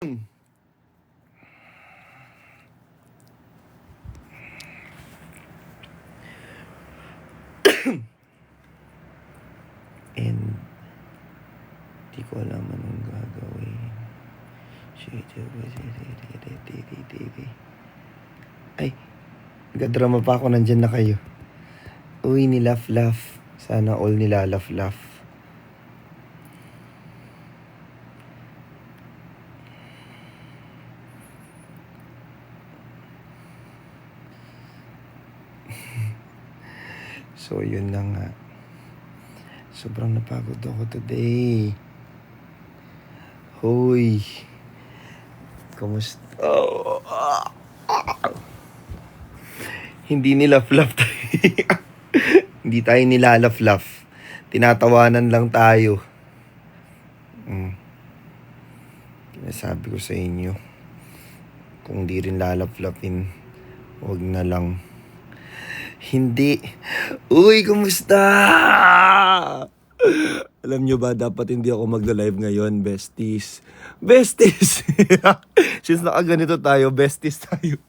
And di ko alam anong gagawin. Ay, nagdrama pa ako, nandyan na kayo. Uy, nilaf-laf. Sana all nilalaf-laf. So, yun na nga. Sobrang napagod ako today. Hoy. Kamusta? Hindi nila-fluff tayo. Hindi tayo nilalaf-laf. Tinatawanan lang tayo. Sabi ko sa inyo, kung di rin lalaf-lafin, huwag na lang. Hindi. Uy, kumusta? Alam nyo ba, dapat hindi ako magla-live ngayon, besties. Besties! Since nakaganito tayo, besties tayo.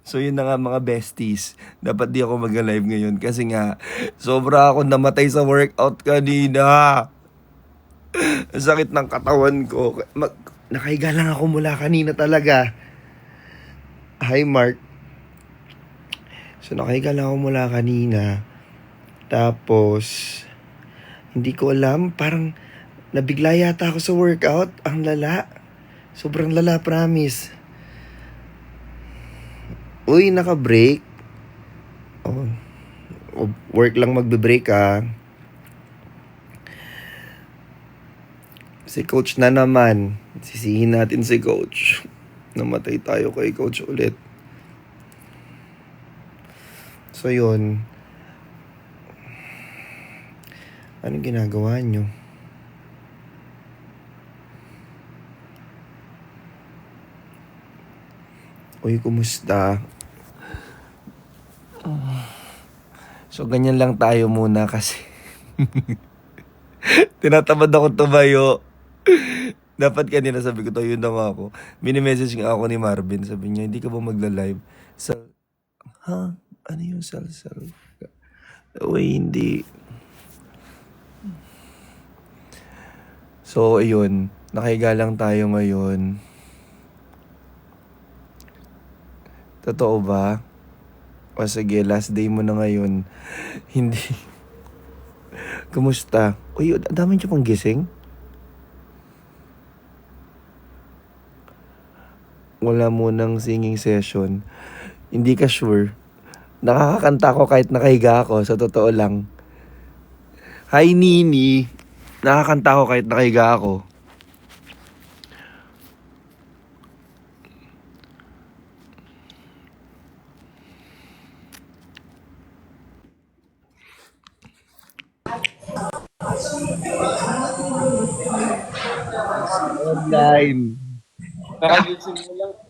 So yun na nga mga besties. Dapat di ako magla-live ngayon kasi nga, sobra ako namatay sa workout kanina. Ang sakit ng katawan ko. Nakahiga lang ako mula kanina talaga. Hi, Mark. So, nakahiga lang ako mula kanina. Tapos, hindi ko alam. Parang nabigla yata ako sa workout. Ang lala. Sobrang lala, promise. Uy, naka-break. Oh, work lang magbe-break ah. Si coach na naman. Sisihin natin si coach. Namatay tayo kay coach ulit. So yun. Anong ginagawa nyo? Uy, kumusta? So ganyan lang tayo muna kasi tinatamad ako tumayo. Dapat kanina sabi ko tayo na nga ako. Mini-message nga ako ni Marvin. Sabi niya, hindi ka ba magla-live? Ha? Ano yung sal-sal? Uy, hindi. So, ayun. Nakahiga lang tayo ngayon. Totoo ba? O sige, last day mo na ngayon. Hindi. Kumusta? Uy, dami niyo pang gising? Wala munang singing session. Hindi ka sure. Nakakakanta ko kahit nakahiga ako, sa totoo lang. Hi, Nini. Nakakanta ko kahit nakahiga ako. Online.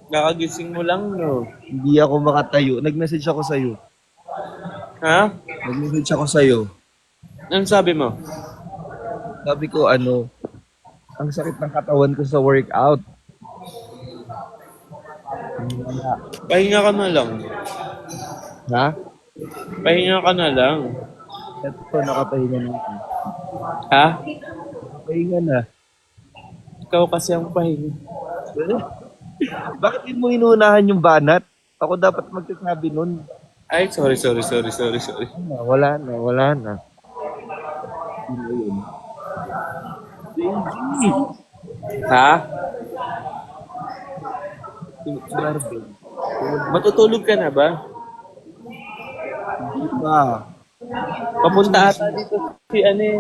Kakagising mo lang, no? Hindi ako makatayo. Nag-message ako sa'yo. Ha? Nag-message ako sa'yo. Anong sabi mo? Sabi ko, ang sakit ng katawan ko sa workout. Pahinga ka na lang. Ha? Pahinga ka na lang. Ito, nakapahinga na ako. Ha? Nakapahinga na. Ikaw kasi ang pahinga. Bakit din mo inuunahan yung banat? Ako dapat magsasabi nun. Ay, sorry. Wala na. Sino yun? Benji! Ha? Marvin. Matutulog ka na ba? Hindi ba? Papunta ata dito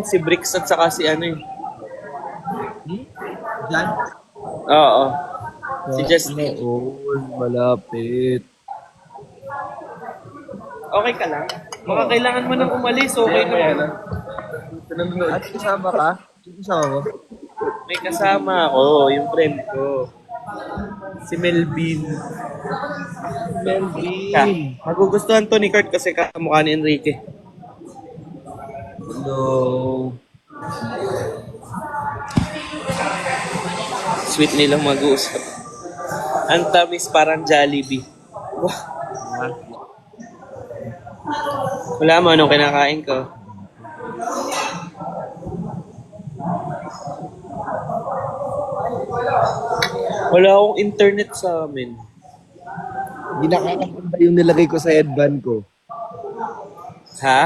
si Bricks at saka si Diyan? Oo. Si Justin. Oo, malapit. Okay ka lang? Baka kailangan mo nang umalis, okay naman. At kasama ka? Sino kasama mo? May kasama ako, yung friend ko. Si Melvin. Melvin! Magugustuhan to ni Kurt kasi kamukha ni Enrique. Hello. sweet nilang mag-uusap. Ang tamis parang Jollibee. Wah, wala mo, anong kinakain ko? Wala akong internet sa amin. Hindi nakakapanda yung nilagay ko sa headband ko. Ha?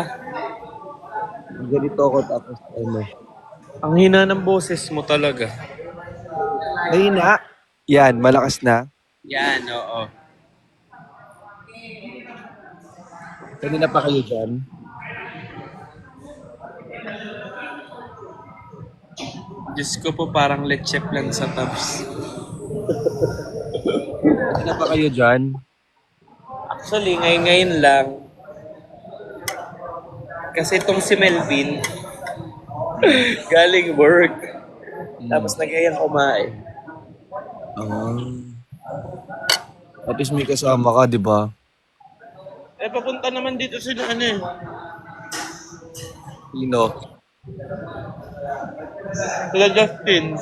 Ganito ako tapos ano. Ang hina ng boses mo talaga. Mahina. Yan, malakas na. Yan, oo. Kanina pa kayo dyan. Diyos ko po, parang leche plan sa tabs. Kanina pa kayo dyan. Actually, ngayon lang. Kasi itong si Melvin, galing work. Tapos nagayang kumain. At least may kasama ka, di ba? Eh, papunta naman dito sila, ano eh. Sino? Sila Justin.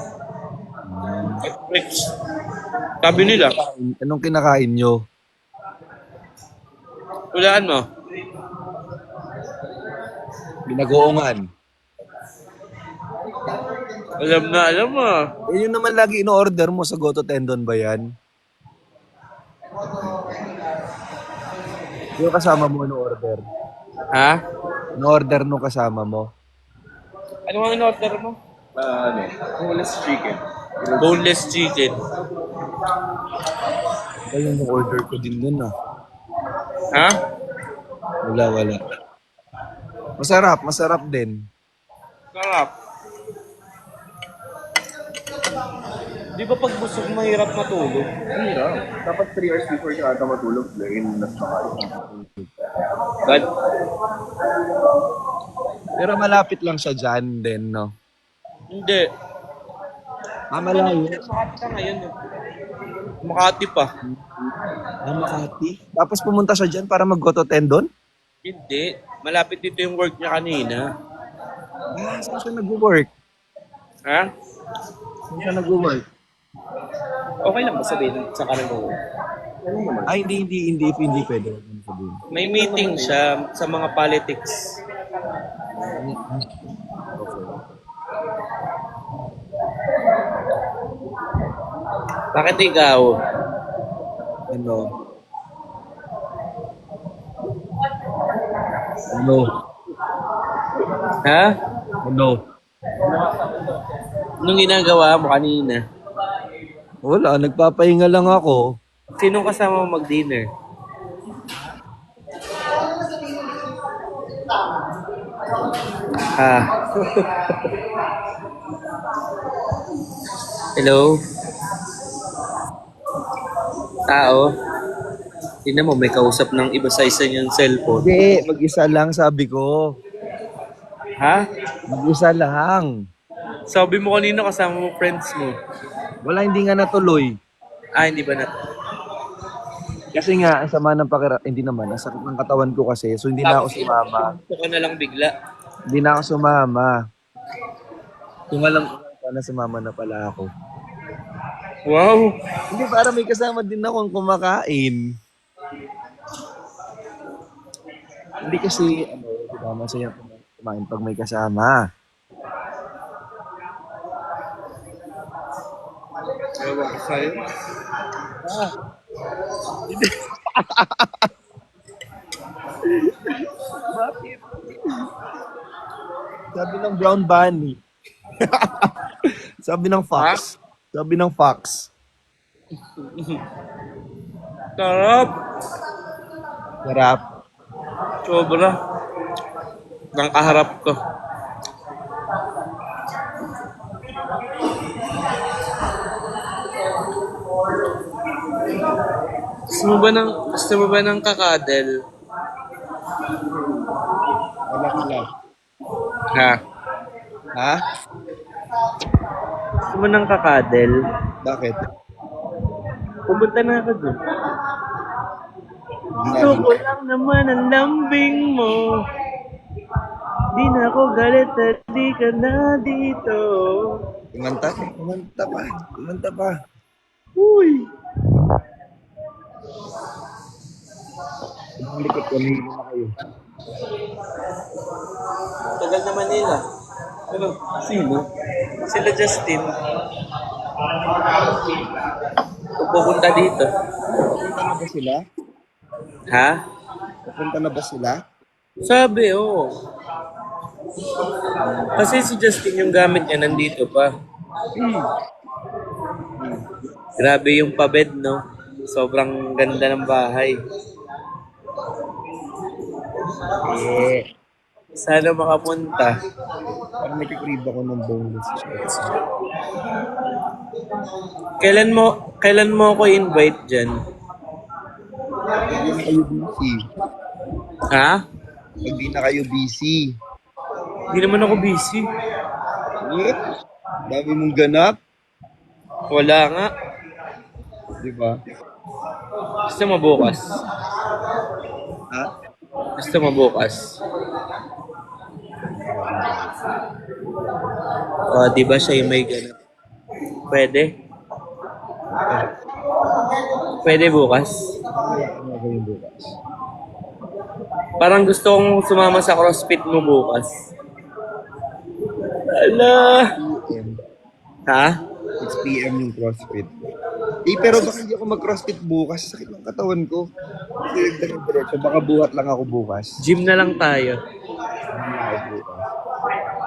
At Rich. Sabi nila, Anong kinakain nyo? hulaan mo. Binagoongan. Alam mo. Eh, yun naman lagi ino-order mo sa Goto Tendon ba yan? Yung kasama mo ino-order. Ha? No-order nung kasama mo. Ano ang in-order mo? Boneless chicken. Boneless chicken. Ayun yung order ko din nun ah. Ha? Wala. Masarap din. Sarap. Di ba pag busog mahirap matulog? Ang hirap. Dapat 3 hours before ka ata matulog. Lagyan nas makain. God. Pero malapit lang siya dyan din, no? Hindi. Malayo. Makati ka ngayon. Eh. Makati pa. Makati. Tapos pumunta siya dyan para mag-Goto Tendon? Hindi. Malapit dito yung work niya kanina. Saan siya nag-work? Ha? Saan siya nag-work? Okay lang ba sabihin sa kanan mo? Ay, hindi pwede. Huwag mo sabihin. May meeting siya sa mga politics. Bakit ikaw? Ano? Ha? Ano? Anong ginagawa mo kanina? Wala, nagpapahinga lang ako. Sinong kasama mo mag-dinner? Ah. Hello? Tao? Tingnan mo, may kausap ng iba sa isa niyang cellphone. Hindi, mag-isa lang sabi ko. Ha? Mag-isa lang. Sabi mo kanina kasama mo friends mo. Wala, hindi nga natuloy. Ah, hindi ba na? Kasi nga, ang sama ng hindi naman, ang sakit ng katawan ko kasi, so hindi na ako sumama. Gusto ka na lang bigla. Hindi na ako sumama. Kung alam ko lang, sana sumama na pala ako. Wow! Hindi, para may kasama din akong kumakain. Hindi kasi, di ba, masaya kumain pag may kasama. Ewan ko sa'yo. Bakit? Sabi ng brown bunny. Sabi ng fox. Sabi ng fox. Sarap! Sarap. Sobra. Nang kaharap ko. Gusto mo ba ng kakadel? Wala. Ha? Ha? Gusto mo ng kakadel? Bakit? Pumunta na ako dun. Gusto ko lang naman ang lambing mo. Di na ako galit at di ka na dito. Kumanta pa. Kumanta pa. Kumanta pa. Uy! Ang likod ko, hindi na kayo. Tagal naman nila. Ano? Sino? Sila Justin. Kung pupunta dito. Papunta na ba sila? Ha? Papunta na ba sila? Sabi, oo. Kasi si Justin yung gamit niya nandito pa. Grabe yung pabed, no? Sobrang ganda ng bahay. Eh. Sana makapunta. Parang nakikrib ako ng boneless shorts. Kailan mo ako invite dyan? Hindi na kayo busy. Ha? Hindi na kayo busy. Hindi naman ako busy. Eh? Dami mong ganap. Wala nga. Di ba? Gusto mo bukas? Ha? Gusto mo bukas? O, di ba siya yung may ganap? Pwede? Pwede bukas? Ano gawin bukas? Parang gusto kong sumama sa CrossFit mo bukas. Ala! PM. Ha? 6 PM yung CrossFit. Eh, pero baka hindi ako mag-CrossFit bukas. Sakit ng katawan ko. Diretso. Baka buhat lang ako bukas. Gym na lang tayo. Hindi na ako bukas.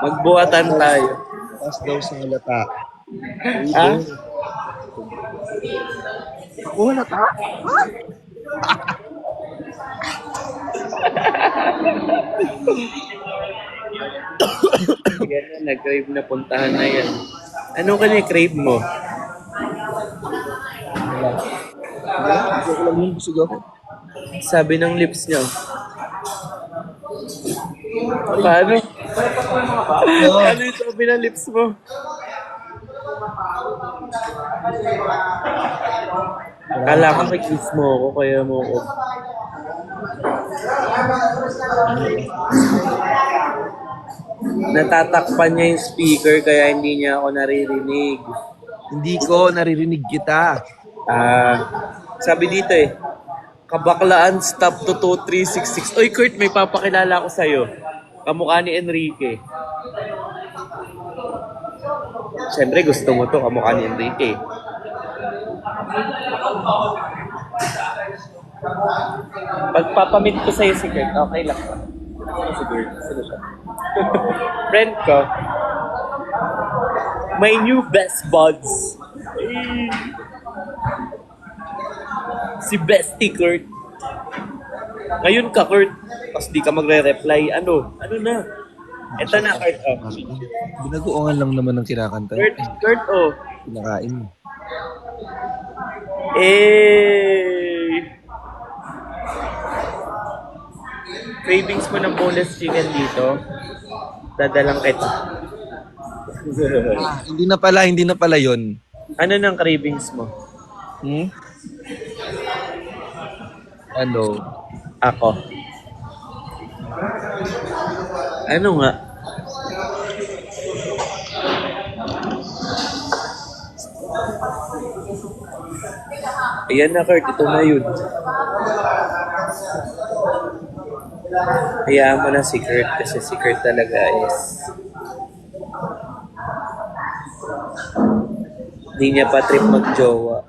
Magbuhatan tayo. Tapos daw sa halata. Ha? Ako halata? Ganyan, nag-crave na puntahan na yan. Ano ka crave mo? Hindi ko lang yung busog ako. Sabi ng lips niyo. Paano? Ano yung sabi ng lips mo? Kala ka kiss mo ako, kaya mo ako. Natatakpan niya yung speaker kaya hindi niya ako naririnig. Hindi ko naririnig kita. Sabi dito Kabaklaan stop to 2366. Oy Kurt, may papakilala ako sa'yo. Kamukha ni Enrique. Siyempre gusto mo to, kamukha ni Enrique. Pagpapamit ko sa'yo si Kurt, okay lang ba? Sino si Kurt? Sino siya? Friend ko. My new best buds. Si Bestie Kurt. Ngayon ka, Kurt. Tapos di ka magre-reply. Ano? Ano na? Eto na, Kurt. Oh. Binagoongan lang naman ng kinakanta. Kurt, oh. Kinakain mo. Cravings mo ng boneless chicken dito. Dadalang kita. Hindi na pala yun. Ano nang cravings mo? Ano? Ako. Ano nga? Ayan na, Kurt. Ito na yun. Hayaan mo na si Kurt kasi si Kurt talaga is hindi niya pa trip mag-jowa.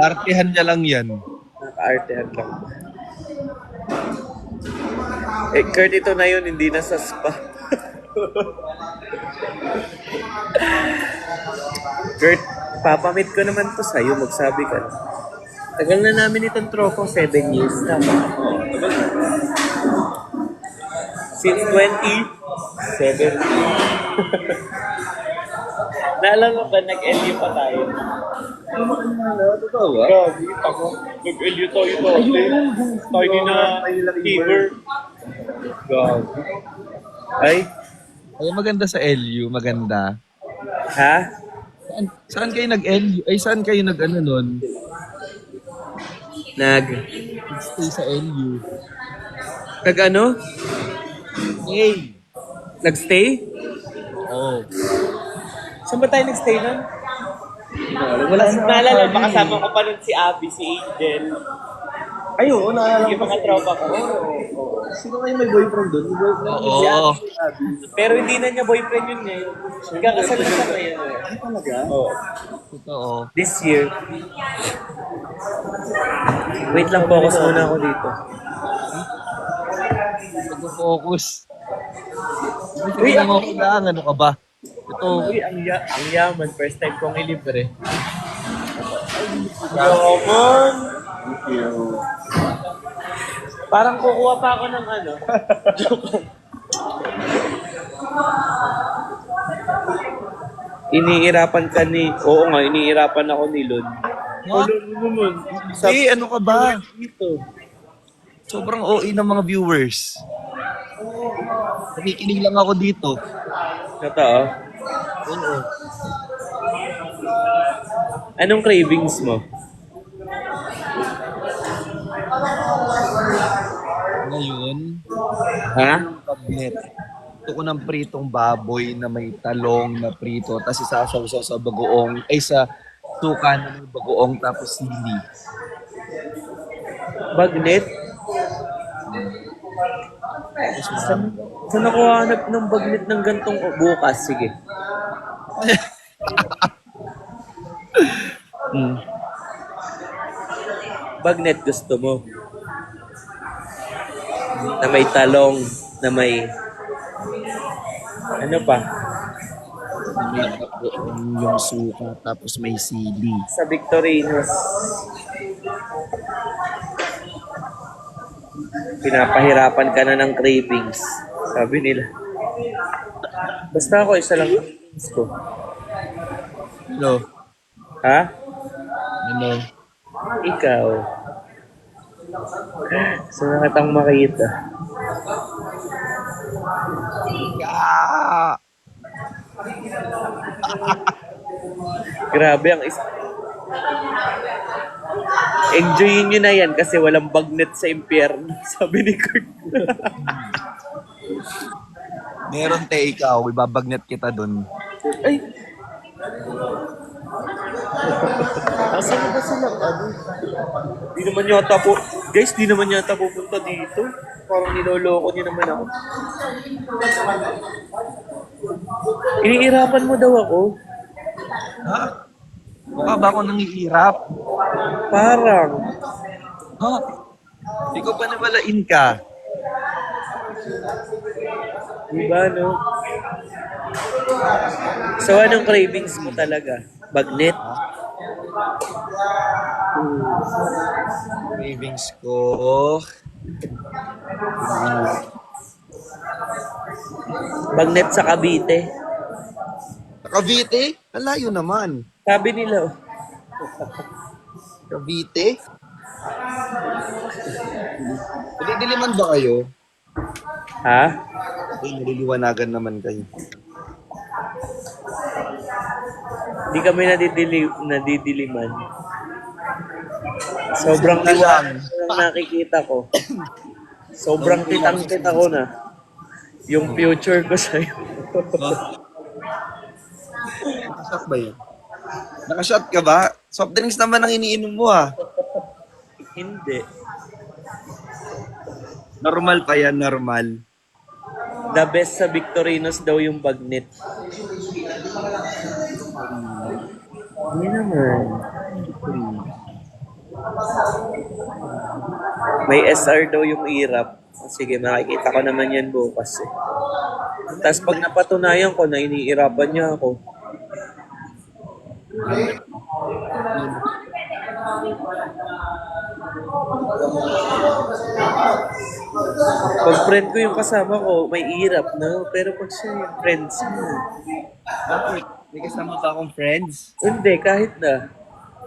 Artehan niya lang yan. Naka-artehan lang. Kurt, ito na yun. Hindi na sa spa. Kurt, papamit ko naman to sa'yo. Magsabi ka na. Tagal na namin itong tropo. 7 years na. Tagal na. Since 2017. Naalala ba, nag-LU pa tayo? Totoo ba? Grabe, ako. Nag-LU tayo dati. Tayo ni na Tiber. Grabe. Ay? Ay, maganda sa LU. Maganda. Ha? Saan kayo nag-LU? Ay, saan kayo nag-ano nun? Nag? Stay sa LU. Nag ano? Hey! Nag-stay? Oo. Saan ba tayo nag-stay nun? Wala sa naalala, makasama ko pa nun si Abby, si Angel, Ay, oo, naalala yung mga tropa ko. Sino kayo may boyfriend doon? May boyfriend Oo. si Abby. Pero hindi na niya boyfriend yun ngayon. Nagkakasal na siya ngayon. Ay, talaga? Oo. Totoo. This year. Wait lang, focus muna ako dito. Mag-focus. Uy, Hindi mo kailangan. Ano ka ba? Ito. Uy, ang yaman. First time kong ilibre. Yaman! Thank you. Parang kukuha pa ako ng ano. Joke lang. Iniirapan ka ni... Oo nga, iniirapan ako ni Lon. Ha? Lon naman. Hey, ano ka ba? Dito. Sobrang OA ng mga viewers. Nakikinig lang ako dito. Totoo. Oo. Anong cravings mo? Ngayon, Ha? pagnet. Gusto ko ng pritong baboy na may talong na prito, tapos isasaw-saw sa bagoong, ay sa suka na may bagoong, tapos sili. Bagnet? Tapos marami. Saan ako hanap ng bagnet ng gantong bukas? Sige. Bagnet gusto mo? Na may talong, na may... Ano pa? May bagoong yung suka, tapos may sili. Sa Victorinos. Pinapahirapan ka na ng cravings. Sabi nila. Basta ako, isa lang ang cravings ko. Hello? Ha? Hello? Ikaw. Gusto na kitang makita. Ah! Grabe ang enjoyin nyo na yan kasi walang bagnet sa impyerno. Sabi ni Kurt. Meron te ikaw, ibabagnet kita dun. Ay! Asan na ba sila? Di naman yata po. Guys, di naman yata pupunta dito. Parang niloloko niyo naman ako. Iniirapan mo daw ako. Ha? Mukha ba ako nanghihirap? Parang. Ha? Ikaw ba nabalain ka? Diba, no? So, anong cravings mo talaga? Bagnet? Cravings ko. Bagnet sa Cavite? Cavite? Ang layo naman. Sabi nila, Cavite? Naliliman ba kayo? ha? Ay, naliliwanagan naman kayo. Di kami nadidiliman. Sobrang Minsan na lang. liwanag ang nakikita ko. Sobrang kitang-kita ko na. Yung future ko sa'yo. Nakashot ba yun? Nakashot ka ba? Soft drinks naman ang iniinom mo ah. Hindi. Normal pa yan, normal. The best sa Victorinos daw yung bagnet. Hindi naman. May SR daw yung irap. Sige, makikita ko naman yan bukas eh. Tapos pag napatunayan ko na iniirapan niya ako, pag friend ko yung kasama ko, may irap na. Pero pag siya yung friends mo, Bakit? May kasama ba akong friends? hindi, kahit na.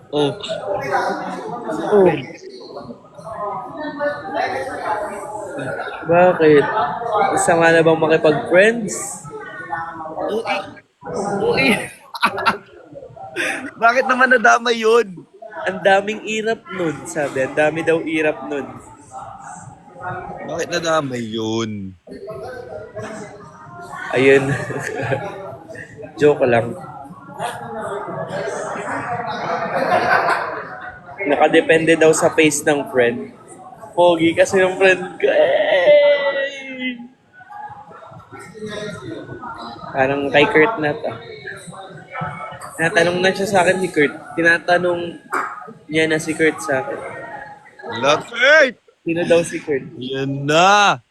Oh. Oh. Bakit? Isa nga na bang makipag-friends? Uy. Uy. Bakit naman nadama yun? Ang daming irap nun, sabi. Ang dami daw irap nun. Bakit nadamay yun? Ayun. Joke lang. Nakadepende daw sa face ng friend. Pogi kasi yung friend ko. Parang kay Kurt na to. Tinatanong na siya sa akin si Kurt. Tinatanong niya na si Kurt sa akin. Lakit! Sino daw si Kurt? Yan na!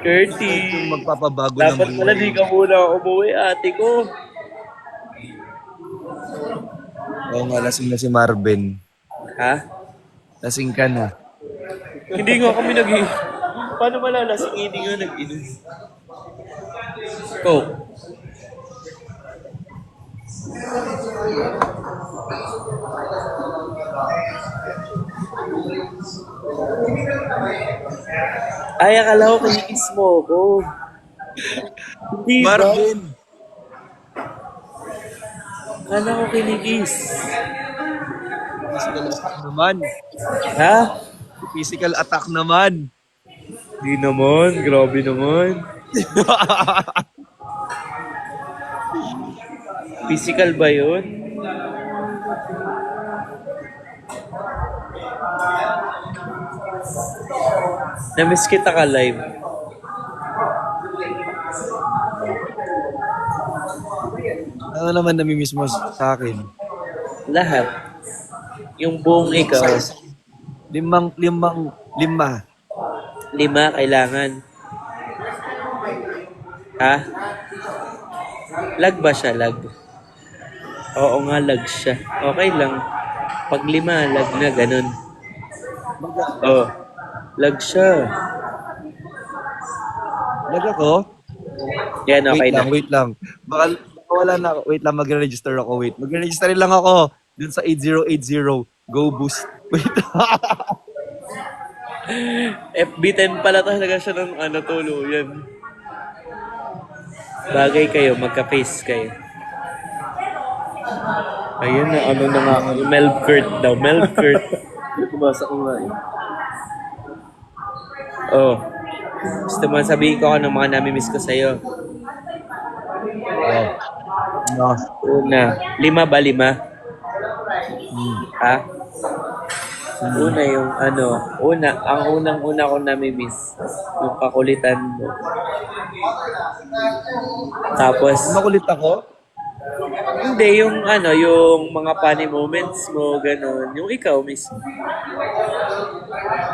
Curtie. Yung magpapabago ng Dapat pala di ka muna umuwi, ate ko. Oo nga, lasing na si Marvin. Ha? Lasing ka na. Hindi nga kami Paano malalasing? Hindi nga nag-inom. Coke. Ay, akala ko kinikis mo ko. Hindi ba? Marvin! Akala ko kinikis. Physical attack naman. Ha? Physical attack naman. Di naman. Grabe naman. Physical ba yun? Namiss kita ka live. Ano naman namimiss mo sa akin? Lahat. Yung buong ikaw. Lima. 5 kailangan. Ha? Lag ba siya? Lag? Oo nga, lag siya. Okay lang. Pag 5, lag na, ganun. Oh. Lag siya. Lag ako? Yan, okay na. Wait lang. Baka wala na ako. Wait lang, magre-register ako. Wait. Magre-register lang ako. Dun sa 8080. Go boost. Wait. FB10 pala talaga siya ng tuluyan. Bagay kayo, magka-face kayo. Ayun na, na nga. Melkurt daw. Melkurt. Kumasa ko nga eh. Oh. Gusto mo sabihin ko ano mga namimiss ko sa'yo? No. Una. 5 ba? 5? Ha? Una yung ang unang-una ko namimiss. Yung kakulitan mo. Tapos, Makulit ako? hindi, yung yung mga funny moments mo, ganun. Yung ikaw mismo.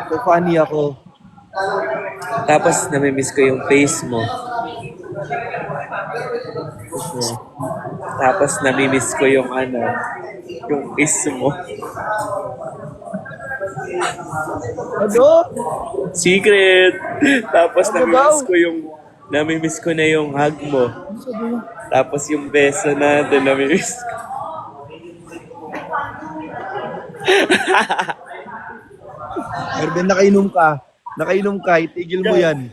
So funny ako. Tapos, namimiss ko yung face mo. Tapos, namimiss ko yung yung kiss mo. Ano? Secret! Tapos, Ano daw? namimiss ko na yung hug mo. Tapos, yung beso natin, namimiss ko. Marvin, nakainom ka. Nakainom ka. Itigil mo yan.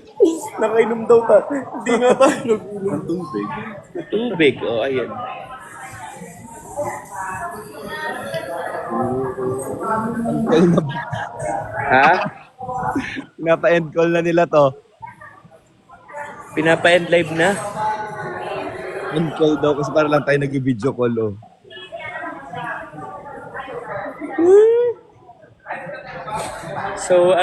Nakainom daw ta. Hindi nga tayo nag-inom. Ang tubig. Tubig, ayan. Call na. Ha? Pinapa-end call na nila to. Pinapa-end live na? End call daw kasi para lang tayo nag-video call, oh. So,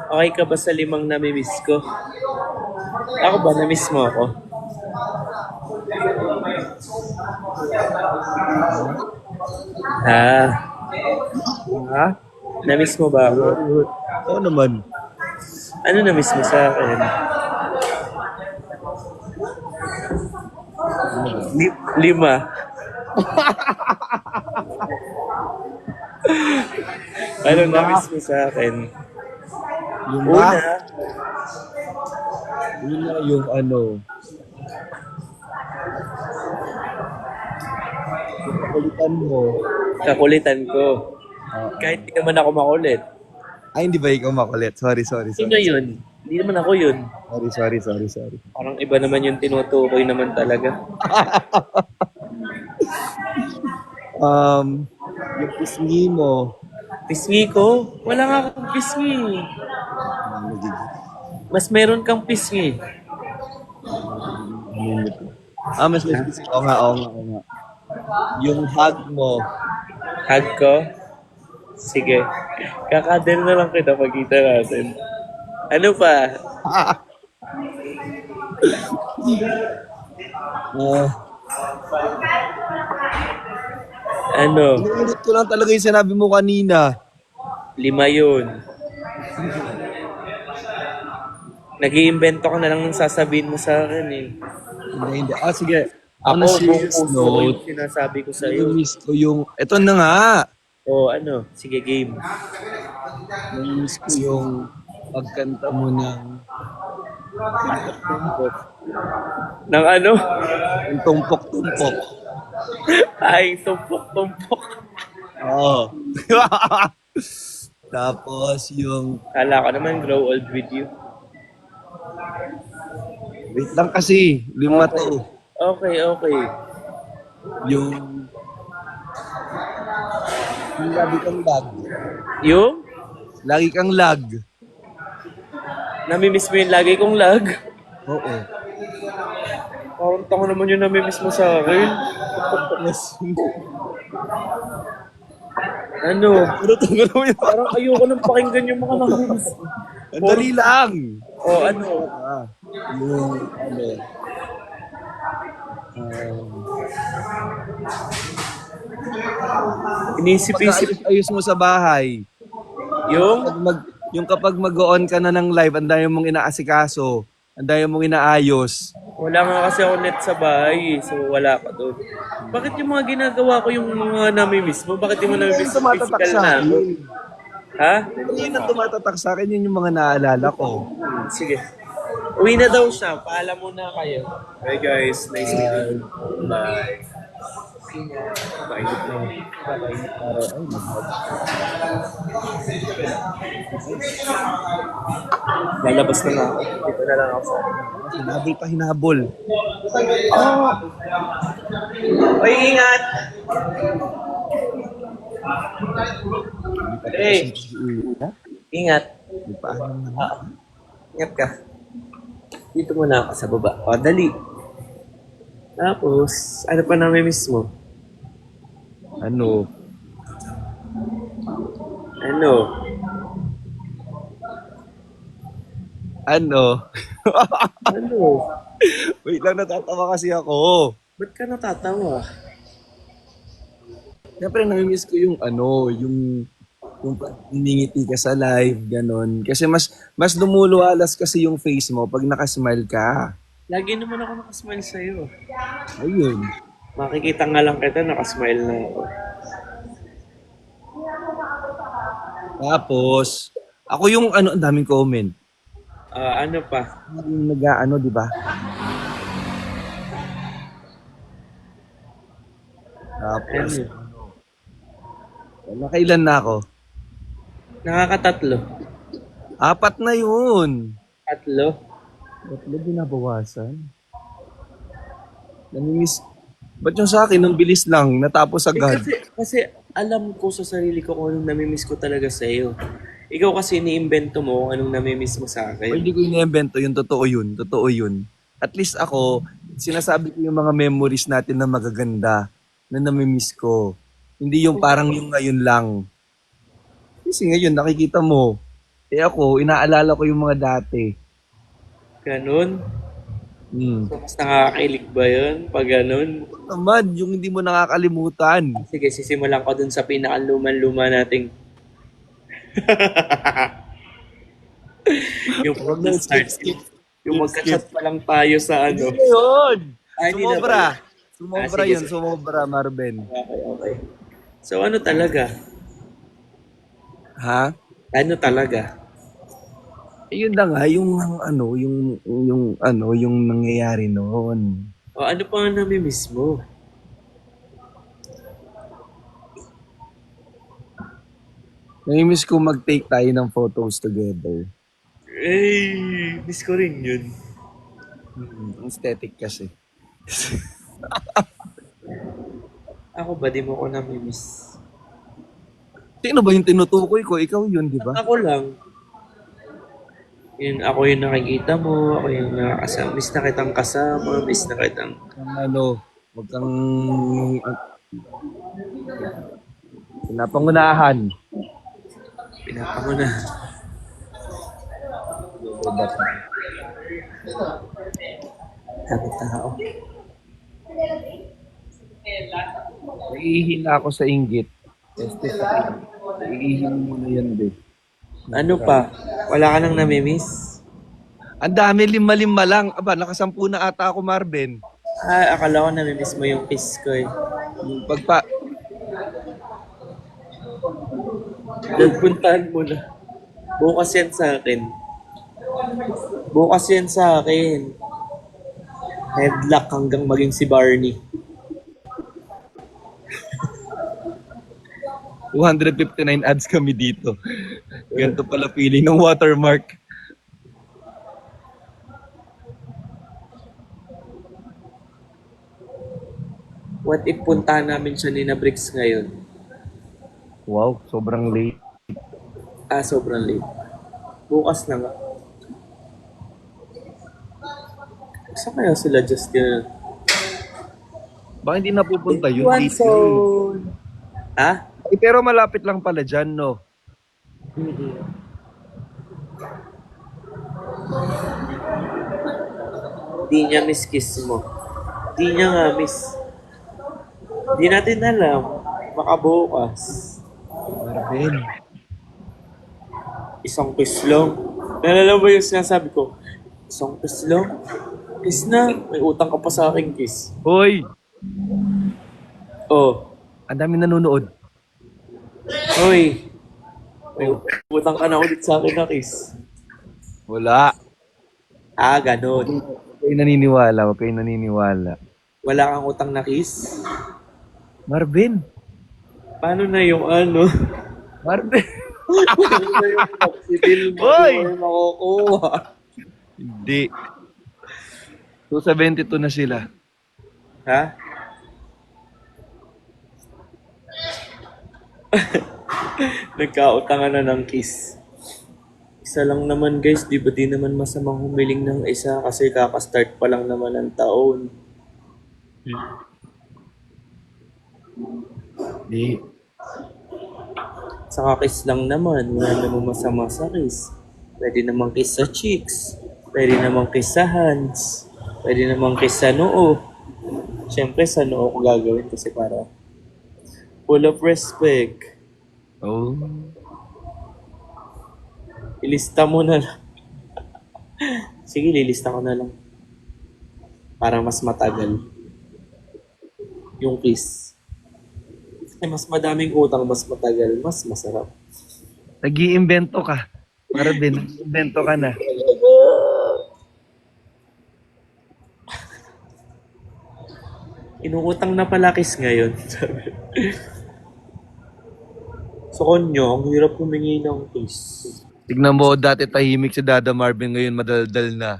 okay ka ba sa 5 namimiss ko? Ako ba, namiss mo ako? Ha? Ha? Namiss mo ba ako? Oo naman. Ano namiss mo sa akin? 5. Ano namiss mo sa akin? Yung Una, yun na yung yung kakulitan mo. kakulitan ko. Kahit di naman ako makulit. Ay, hindi ba ikaw makulit? Sorry. Sino yun? Hindi naman ako yun. Sorry. Parang iba naman yung tinutukoy naman talaga. Yung pisngi mo. Pisngi ko? Wala nga akong pisngi. Mas meron kang pisngi. Mas may pisngi. Oo nga, oo nga, oo nga. Yung hug mo. Hug ko? Sige. Kakadel na lang kita pagkita natin. Ano pa? Ah, Ano? Inulit ko lang talaga yung sinabi mo kanina. 5 yun. Nag-iimbento ka na lang ng sasabihin mo sa akin eh. Hindi, hindi. Sige. On Ako, a buong serious puso ko yung note, sinasabi ko sa'yo. nami-miss ko yung... Ito na nga. O ano? Sige, game. Nami-miss ko yung pagkanta mo ng tumpok-tumpok. Nang ano? Yung tumpok-tumpok. Ay, tumpok-tumpok. Oo. Tapos yung... Kala ko naman grow old with you. Wait lang kasi. 5 to. Okay, okay. Yung... Yung lagi kang lag. Yung? Lagi kang lag. Namimiss mo yung lagi kong lag? Oo. Parang tanga naman yung namimiss mo sa akin. Yes. Ano? Ano to? Ano yun? Parang ayoko nang pakinggan yung mga namimiss mo. Ang dali lang. O ano? Yung ano. Inisip-isip. Ayos mo sa bahay. Yung? Kapag mag-on ka na ng live, ang dami mong inaasikaso, ang dami mong inaayos. Wala nga kasi ako net sa bahay, so wala ka doon. Bakit yung mga ginagawa ko yung mga namimiss mo? Bakit yung mga namimiss mo Tumatatak physical sa na ako? akin. Ha? Yun ang tumatatak sa akin, yun yung mga naalala ko. Sige. Uwi na daw siya. Paalam muna kayo. Hey guys, nice meeting you. Bye. Mainit na. Lalabas na ako. Dito na lang ako sa Hinabol pa hinabol. Uy, ingat! Hey, ingat. Paano naman? Ingat ka. Dito muna ako sa baba. O, dali. Tapos, ano pa namimiss mo? Ano? Ano? Ano? Ano? Wait lang, natatawa kasi ako. Ba't ka natatawa? Siyempre, namimiss ko yung ano, yung pag humingiti ka sa live, ganon. Kasi mas lumuluwalas kasi yung face mo pag nakasmile ka. Lagi naman ako nakasmile sa'yo. Ayun. Makikita nga lang kita, nakasmile na ako. Tapos, ako yung ano, ang daming comment. Ano pa? Yung nag-ano, di ba? Tapos, nakailan na ako? Nakakatatlo. 4 na yun. 3? 3 binabawasan. Namimiss. Ba't yung sa akin, nung bilis lang, natapos agad. Kasi alam ko sa sarili ko kung anong namimiss ko talaga sa'yo. Ikaw kasi iniimbento mo kung anong namimiss mo sa O akin. hindi ko iniimbento yun, totoo yun, totoo yun. At least ako, sinasabi ko yung mga memories natin na magaganda, na namimiss ko. Hindi yung parang yung ngayon lang. Kasi ngayon, nakikita mo, ako, inaalala ko yung mga dati. Ganon? Hmm. So, mas nakakakilig ba yun? Pag ganon? Naman, yung hindi mo nakakalimutan. Sige, sisimulan ko dun sa pinakaluman-luma nating yung Huwag na, start. skip. Yung magka-chat pa lang tayo sa ano. Hindi yun! Ay, hindi na Sumobra. ba? Sumobra Sige, yun, sige. sumobra, Marben. Okay, okay. So, ano talaga? Ha? Ano talaga? Ayun na nga, yung nangyayari noon. O ano pa ang namimiss mo? Namimiss ko mag-take tayo ng photos together. Eh, miss ko rin yun. Aesthetic kasi. Ako ba, di mo ko namimiss? Sino ba yung tinutukoy ko? Ikaw yun, di ba? Ako lang. Yun, ako yung nakikita mo, ako yung nakakasama. Miss na kitang kasama, miss na kitang Ano, wag kang pinapangunahan. pinapanguna. Dami tao. Naiihina ako sa inggit. Este sa inggit. Naiihina mo na yan, be. Ano pa? Wala ka nang namimiss? Ang dami, lima-lima lang. Aba, nakasampu na ata ako, Marvin. Ah, akala ko namimiss mo yung kiss ko eh. Yung pagpa... Nagpuntahan mo na. Bukas yan sa akin. Bukas yan sa akin. Headlock hanggang maging si Barney. 259 ads kami dito. Ganito pala feeling ng watermark. What if puntahan namin siya ni na Bricks ngayon? Wow, sobrang late. Ah, sobrang late. Bukas na nga. Saan kaya sila Justin? Baka hindi napupunta yun. One Dito. zone. Ha? Eh, pero malapit lang pala dyan, no? Mm-mm. Di niya miss kiss mo. Di niya nga miss. Di natin alam. Baka bukas. Marvin. Isang kiss lang. Nalala mo yung sinasabi ko? Isang kiss lang? Kiss na. May utang ka pa sa akin kiss. Hoy! Oh. Ang dami nanonood. Hoy. May utang ka na ulit sa akin na kiss. Wala. Ah, ganun. Huwag kayo naniniwala. Huwag kayo naniniwala. Wala kang utang na kiss? Marvin. Paano na yung ano? Marvin. Paano na yung oxidil mo? Hoy! Di mo makukuha. Hindi. 272 na sila. Ha? Nagkautangan na ng kiss. Isa lang naman guys, di ba di naman masamang humiling ng isa kasi kakastart pa lang naman ng taon. Hindi. Saka kiss lang naman, wala namang masama sa kiss. Pwede namang kiss sa cheeks, pwede namang kiss sa hands, pwede namang kiss sa noo. Siyempre sa noo ko gagawin kasi para full of respect. Oh. Ilista mo na lang. Sige, lilista ko na lang. Para mas matagal. Yung kiss. Kasi mas madaming utang, mas matagal, mas masarap. Nag-iimbento ka. Marvin, nag-iimbento ka na. Inuutang na pala kiss ngayon. Sa kanya, ang hirap humingi ng kiss. Tignan mo, dati tahimik si Dada Marvin, ngayon madaldal na.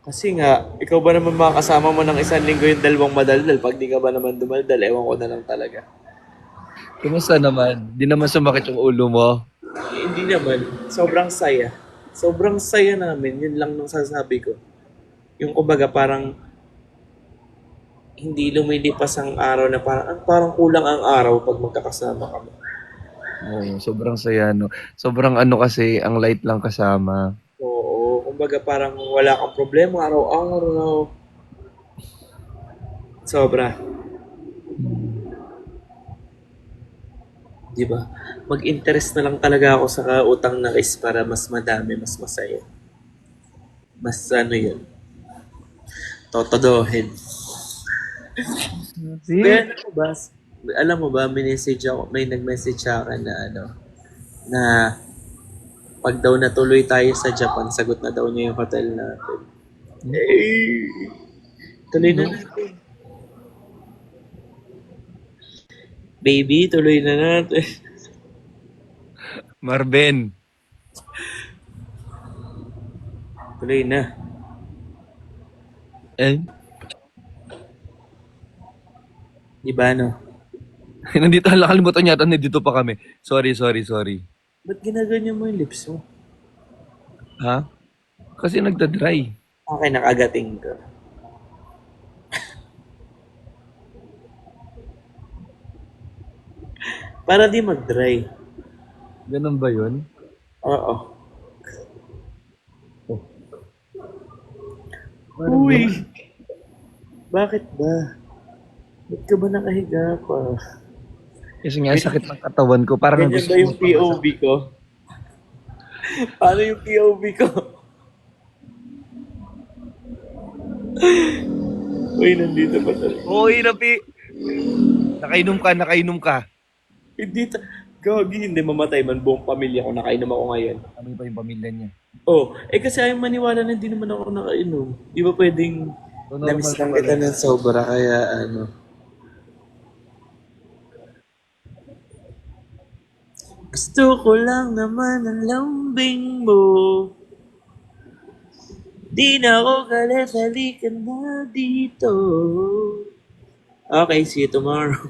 Kasi nga, ikaw ba naman makakasama mo ng isang linggo yung dalawang madaldal? Pag di ka ba naman dumaldal, ewan ko na lang talaga. Kumusta naman? Di naman sumakit yung ulo mo? Hindi naman. Sobrang saya. Sobrang saya namin. Yun lang nung sasabi ko. Yung kumbaga parang hindi lumilipas ang araw na parang kulang ang araw pag magkakasama kami. Oo, sobrang saya, no? Sobrang ano kasi, ang light lang kasama. Oo. Kumbaga parang wala kang problema araw-araw. Sobra. Di ba? Mag-interest na lang talaga ako sa utang na kiss para mas madami, mas masaya. Mas ano yun. Totodohin. Kaya alam mo ba, may nag-message sa akin na ano, na pag daw natuloy tayo sa Japan, sagot na daw niya yung hotel natin. Eh, tuloy na natin. Baby, tuloy na natin. Marvin. Tuloy na. Eh? Di ba no? Nandito, nakalimutan yata, nandito pa kami. Sorry. Ba't ginaganyan mo yung lips mo? Ha? Kasi nagda-dry. Okay, nakagating ka. Para di mag-dry. Ganun ba yun? Oo. Uy! Bakit ba? Ba't ka ba nakahiga pa? Kasi nga, sakit ng katawan ko. Parang Ganyan gusto ba yung POV ko? Paano yung POV ko? Uy, nandito pa talaga. Uy, Napi! Nakainom ka. Hindi Gagi, hindi mamatay man buong pamilya ko. Nakainom ako ngayon. Kami pa yung pamilya niya. Oh, kasi ayaw maniwala na hindi naman ako nakainom. Di ba pwedeng So, normal namiss lang ka kita pala. ng sobra, kaya ano. Gusto ko lang naman ang lambing mo. Di na ako galit, halika na dito. Okay, see you tomorrow.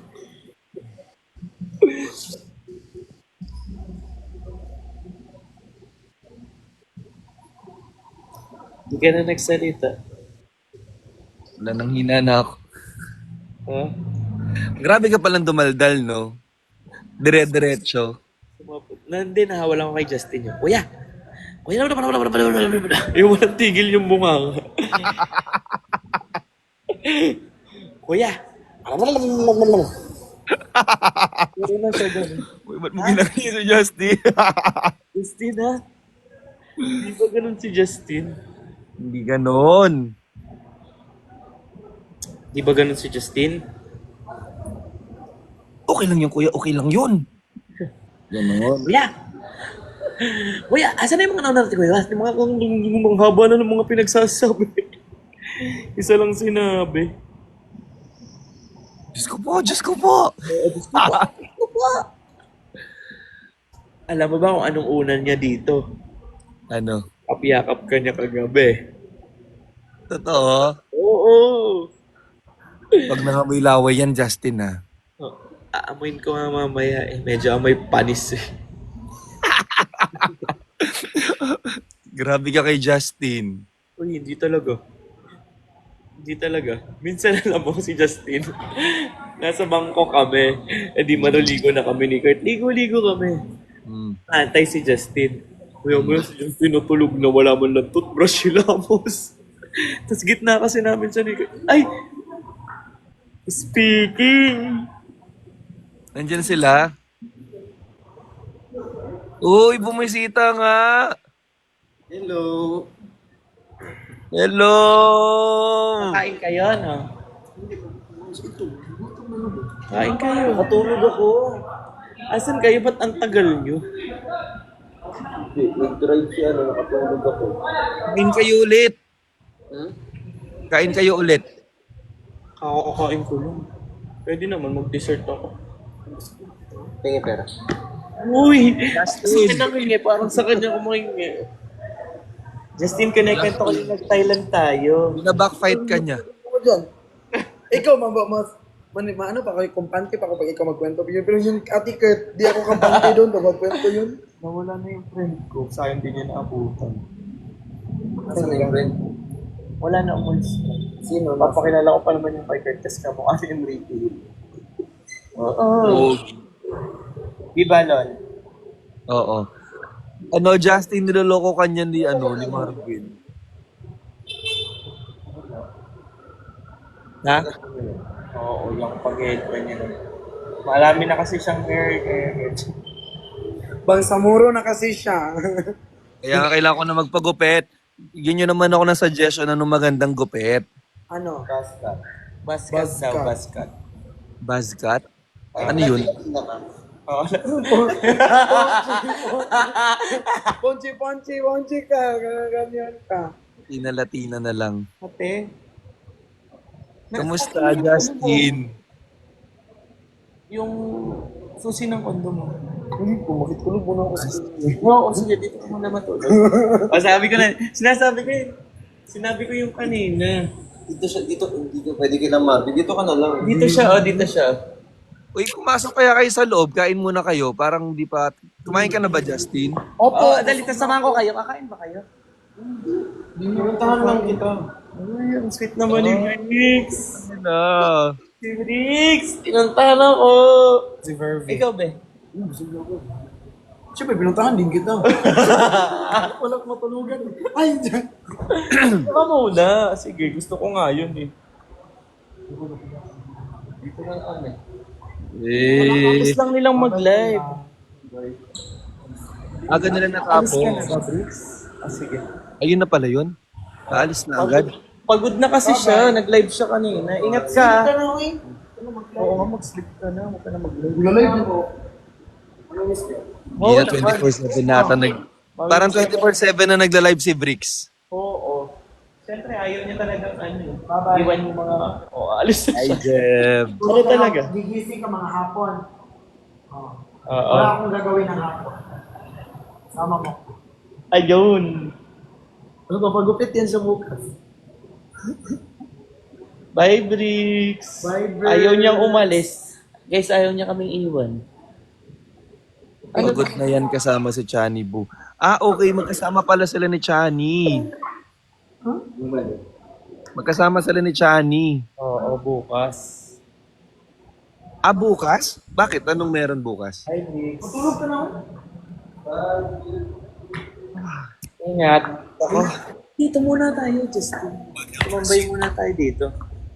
Di ka na nagsalita. Wala nang hina na ako. Ha? Grabe ka palang dumaldal, no? Dire-diretso. Hindi, nahawalan ko kay Justin yun. Kuya! Kuya, yung walang tigil yung bunga. Kuya! Pero na siya ganun. Uy, ba't mo ginagawa si Justin? Justin, ha? Hindi ba ganun si Justin? Hindi ganon. Di ba ganun si Justin? Okay lang yun, kuya. Okay lang yun. Ganon. Kuya! Kuya, asan na yung mga naunang natin, kuya? Yung mga haba na ng mga pinagsasabi. Isa lang sinabi. Diyos ko po. Alam mo ba kung anong unan niya dito? Ano? Kapiyakap ka niya kagabi. Totoo? Oo! Pag nangamoy laway yan, Justin, ha? Oh, aamuin ko nga mamaya eh. Medyo amoy panis eh. Grabe ka kay Justin. Uy, hindi talaga. Hindi talaga. Minsan alam mo si Justin. Nasa bangko kami. Eh di manuligo na kami ni Kurt. Ligo-ligo kami. Hmm. Antay si Justin. Kuya mo si Justin natulog na wala man lang toothbrush si Lamos. Tapos gitna kasi namin siya ni Kurt. Ay! Speaking! Nandyan sila. Uy, bumisita nga. Hello. Hello! Kain kayo, no? Kain kayo. Matulog ako. Asan kayo? Ba't ang tagal nyo? Nag-drive siya, nakatulog ako. Kain kayo ulit. Hmm? Kain kayo ulit. Kakakain ko lang. Pwede naman mag-dessert ako. Tingin pera. Uy! Justin ang hingi. Parang sa kanya kumahingi. Justin, kinikwento ko yung nag-Thailand tayo. Bina-backfight ka niya. Ako dyan. Ikaw, ano pa kayo, kumpante pa ako pag ikaw magkwento. Pero yung ati Kurt, di ako kampante doon, pag magkwento yun. Nawala na yung friend ko. Sayang din niya naabutan. Saan yung friend? Wala na umalis na. Sino? Papakilala ko pa naman yung kay Kurt kasi kamukha ni Enrique. Oo. Di ba, Lol? Oo. Ano, Justin, niloloko ka niya ni Marvin. Ha? Oo, yung pag-girlfriend niya. Marami na kasi siyang hair. Bangsamuro na kasi siya. Kaya nga kailangan ko na magpagupit. Bigyan nyo naman ako ng suggestion ng magandang gupit. Ano? Baskat. Baskat Baskat. daw, baskat. Buzzcut? Ano yun? Oo. Ponchi ka, ganyan ka. Latina na lang. Ate, Kamusta, Justin? yung susi ng kondo mo. Uy, pumakit ko lang muna ako sa Oo, sige, dito ka muna matulog. Sinabi ko yung kanina. Dito, hindi ka pwede kailang Marvin. Dito ka na lang. Dito siya, dito siya. Uy, pumasok kaya kayo sa loob, kain muna kayo. Parang di pa... Kumain ka na ba, Justin? Oo, dali, tasamahan ko kayo. Kakain ba kayo? Pinuntahan lang kita. Ay, ang sweet naman ni Brix. Na. Si Brix, tinuntahan ako. Si Verve. Ikaw, be? Siyempre, pinuntahan din kita. Wala akong matulugan. Ay, dyan. Saka muna. Sige, gusto ko nga yun eh. Dito lang kami. Tapos lang nilang mag-live. Aga nila Alis ka na natapos. ba, Brix? Ah, sige. Ayun na pala yun. Aalis na agad. Pagod na kasi siya. Nag-live siya kanina. Ingat ka. Ka na, uy. Oo nga, mag-sleep ka na. Huwag ka na mag-live. Nag-live ako. Hindi na 24/7 nata Parang 24/7 na nagla-live si Brix. Oo. Siyempre, ayaw niya talagang ano. Iwan yung mga... alis na Ay, siya. Jeb. Ano talaga? Gigising ka mga hapon. Oh. Oo. Wala akong gagawin ng hapon. Sama mo. Ayun. Ano ba, pagupit yan sa bukas. Bye, Brix. Bye, Brix. Ayaw niyang umalis. Guys, ayaw niya kaming iwan. Pagod na yan kasama si Chani Boo. Ah, okay. Magkasama pala sila ni Chani. Magkasama sila ni Chani. Oo, bukas. Ah, bukas? Bakit? Anong meron bukas? Bye, Brix. Matulog ka na ako. Ingat. Ako. Dito muna tayo, Justin. Tumambay muna tayo dito.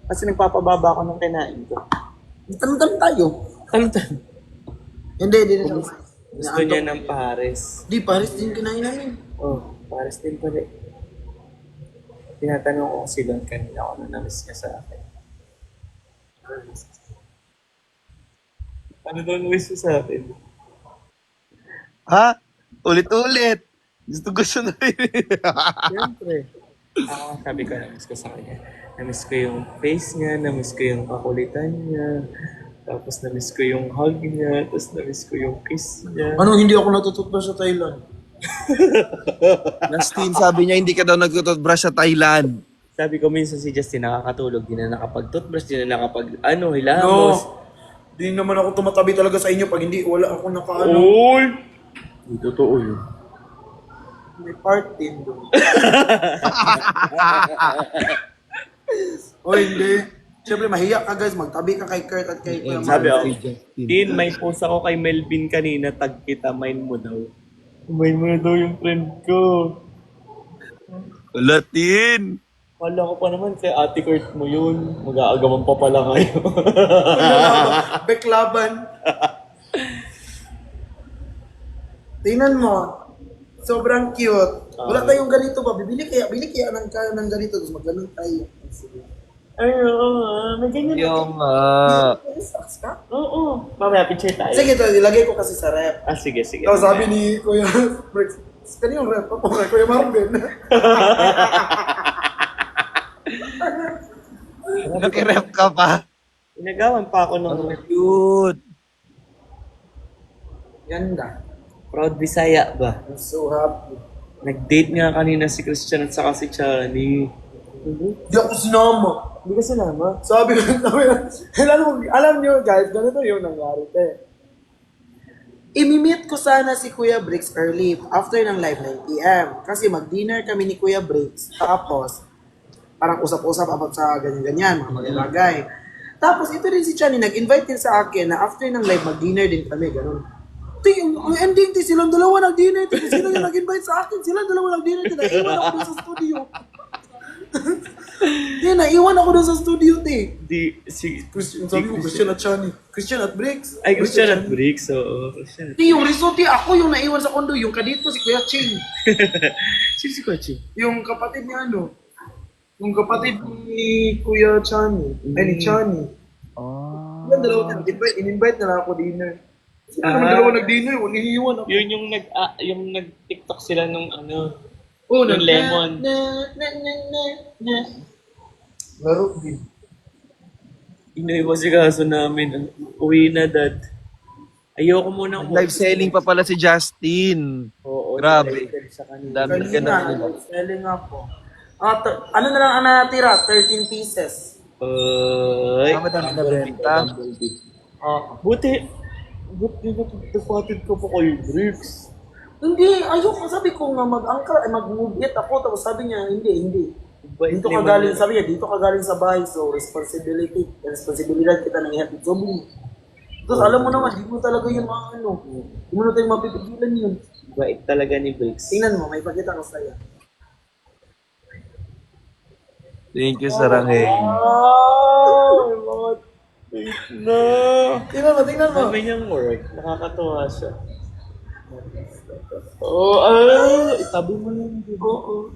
Kasi nagpapababa ako ng kinain ko. Tanong tayo. Tantan. Hindi na siya. Gusto niya ng pares. Di, Paris din kinain namin. Oh, pares din pala. Tinatanong ko si Don kanina kung ano na-miss niya sa akin. Ano daw na-miss niya sa akin? Ha? Ulit-ulit. Gusto na rin. Siyempre. Ako, sabi ko, na-miss ko sa kanya. Na-miss ko yung face niya, na-miss ko yung kakulitan niya, tapos na-miss ko yung hug niya, tapos na-miss ko yung kiss niya. Ano, hindi ako natututba sa Thailand? Justin, sabi niya hindi ka daw nagtututbrush sa Thailand. Sabi ko minsan si Justin nakakatulog, di na nakapag-toothbrush, di na hilamos. Di naman ako tumatabi talaga sa inyo pag hindi, wala ako nakaano. Uy! Hindi totoo yun. May part din doon. O hindi. Siyempre, mahiya ka guys. Magtabi ka kay Kurt at kay Kuya Sabi Mark. ako, Tin, may post ako kay Melvin kanina, tag kita, mind mo daw. Mind mo na daw yung friend ko. Latin. Wala ko pa naman kay Ate Kurt mo yun. Mag-aagaman pa pala kayo. Beklaban. Tingnan mo. Sobrang cute. Wala tayong ganito ba? Bili kaya ng ganito. Tapos magganun tayo. Ay, oo nga. May ganyan Yung, May stocks ka? Oo. Mamaya picture tayo. Sige, ito. Ilagay ko kasi sa rep. Ah, sige, sige. Tapos sabi ni Kuya Briggs, kanina yung rep ako kay Kuya Marvin. nakirep ka pa. Inagawan pa ako ng Cute. Ganda. Proud Bisaya ba? I'm so happy. Nag-date nga kanina si Christian at saka si Chani. Di ako sinama. Hindi ka sinama? Sabi alam nyo guys, ganito yung nangyari. Imimit ko sana si Kuya Briggs early after ng live 9 p.m. Kasi mag-dinner kami ni Kuya Briggs. Tapos, parang usap-usap about sa ganyan-ganyan, mga bagay. Tapos, ito rin si Chani, nag-invite din sa akin na after ng live, mag-dinner din kami, ganun. Ang ending, silang dalawa nag-dinner. Sino yung nag-invite sa akin? Silang dalawa nag-dinner. Naiwan ako dun sa studio. Naiwan ako dun sa studio, te. Sabi ko, Christian at Chani. Christian at Briggs. Ay, Christian at Briggs, oo. Christian. Di, yung resort, ako yung naiwan sa kondo. Yung kadito, si Kuya Ching. Sino si Kochi? Yung kapatid niya, ano? Yung kapatid ni Kuya Chani. Ay, ni Chani. Oh. Yung dalawa in-invite na lang ako dinner. Sino naman dalawa nag-dinner? Iniiwan ako. Yun yung nag-TikTok sila nung ano, Oh, yung lemon. na. Laro din. Iniwan si kaso namin. Uwi na, dad. Ayoko muna Live selling pa pala si Justin. Oo, Grabe. sa kanila. Dami ka na. Selling ako. Ano na lang ang natira? 13 pieces. Ay, Madami na benta. Buti nagpapatid ka pa kay Bricks. Hindi, ayoko. Sabi ko nga mag-move it ako. Tapos sabi niya, hindi. Dito ka galing, sabi niya, dito ka galing sa bahay. So, responsibilidad kita ng ihatid. So, tapos alam mo naman, di mo talaga yun di mo na tayo mapipigilan yun. Bait talaga ni Bricks. Tingnan mo, may pakita ko sa'yo. Thank you, Saranghe. Oh, na. Tingnan mo. Sabi niyang work, nakakatuwa siya. Itabi mo lang. Oo.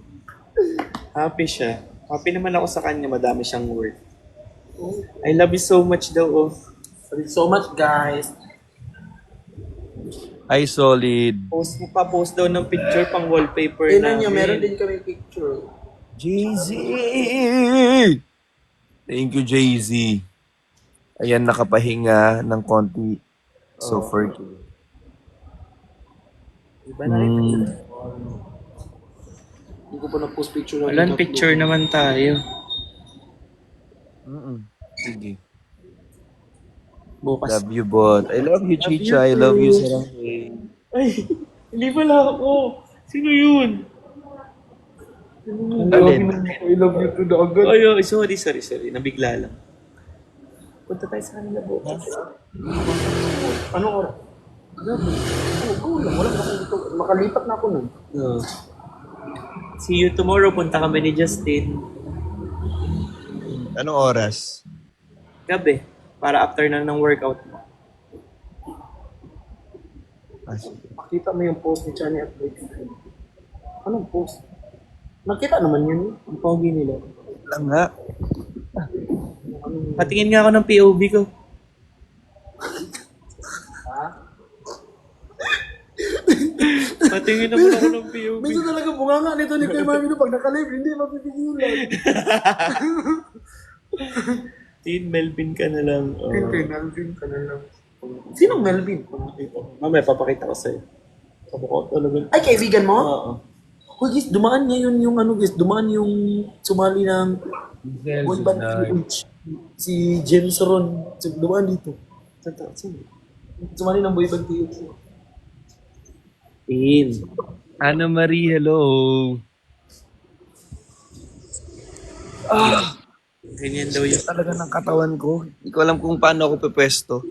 Happy siya. Happy naman ako sa kanya, madami siyang work. I love you so much daw, oh. Thank you so much, guys. Ay, solid. Post daw ng picture pang wallpaper Tingnan namin. niyo, meron din kami picture. Jay-Z! Thank you, Jay-Z. Ayan, nakapahinga ng konti. So, for Iba na rin. Hindi ko pa na-post picture. Walang picture naman tayo. Sige. Bukas. Love you, bot. I love you, Chicha. I love you, Saranghe. Ay, hindi pala ako. Sino yun? Alin? I love you to the agad. Ay, sorry. Nabigla lang. Punta tayo sa kanila bukas. Anong oras? Oo, wala na ako dito. Makalipat na ako nun. See you tomorrow. Punta kami ni Justin. Anong oras? Gabi. Para after ng workout mo. Makita mo yung post ni Chani at Blake. Anong post? Nakita naman yun. Ang pogi nila. Lang nga. Patingin nga ako ng POV ko. Patingin naman ako ng POV. Minsan talaga bunganga nito ni Kuya Mami pag nakalive, hindi mapipigilan. Tin, Melvin ka na lang. Melvin ka na lang. Sinong Melvin? Mamaya, papakita ko sa'yo. Kabukot talaga. Ay, kaibigan mo? Oo. Hoy guys, dumaan ngayon yung dumaan yung sumali ng boy band PH. Si James Ron. Dumaan dito. Sumali ng boy band PH. Tin. Anna Marie, hello. Ganyan daw yung... Talaga ng katawan ko. Hindi ko alam kung paano ako pepwesto.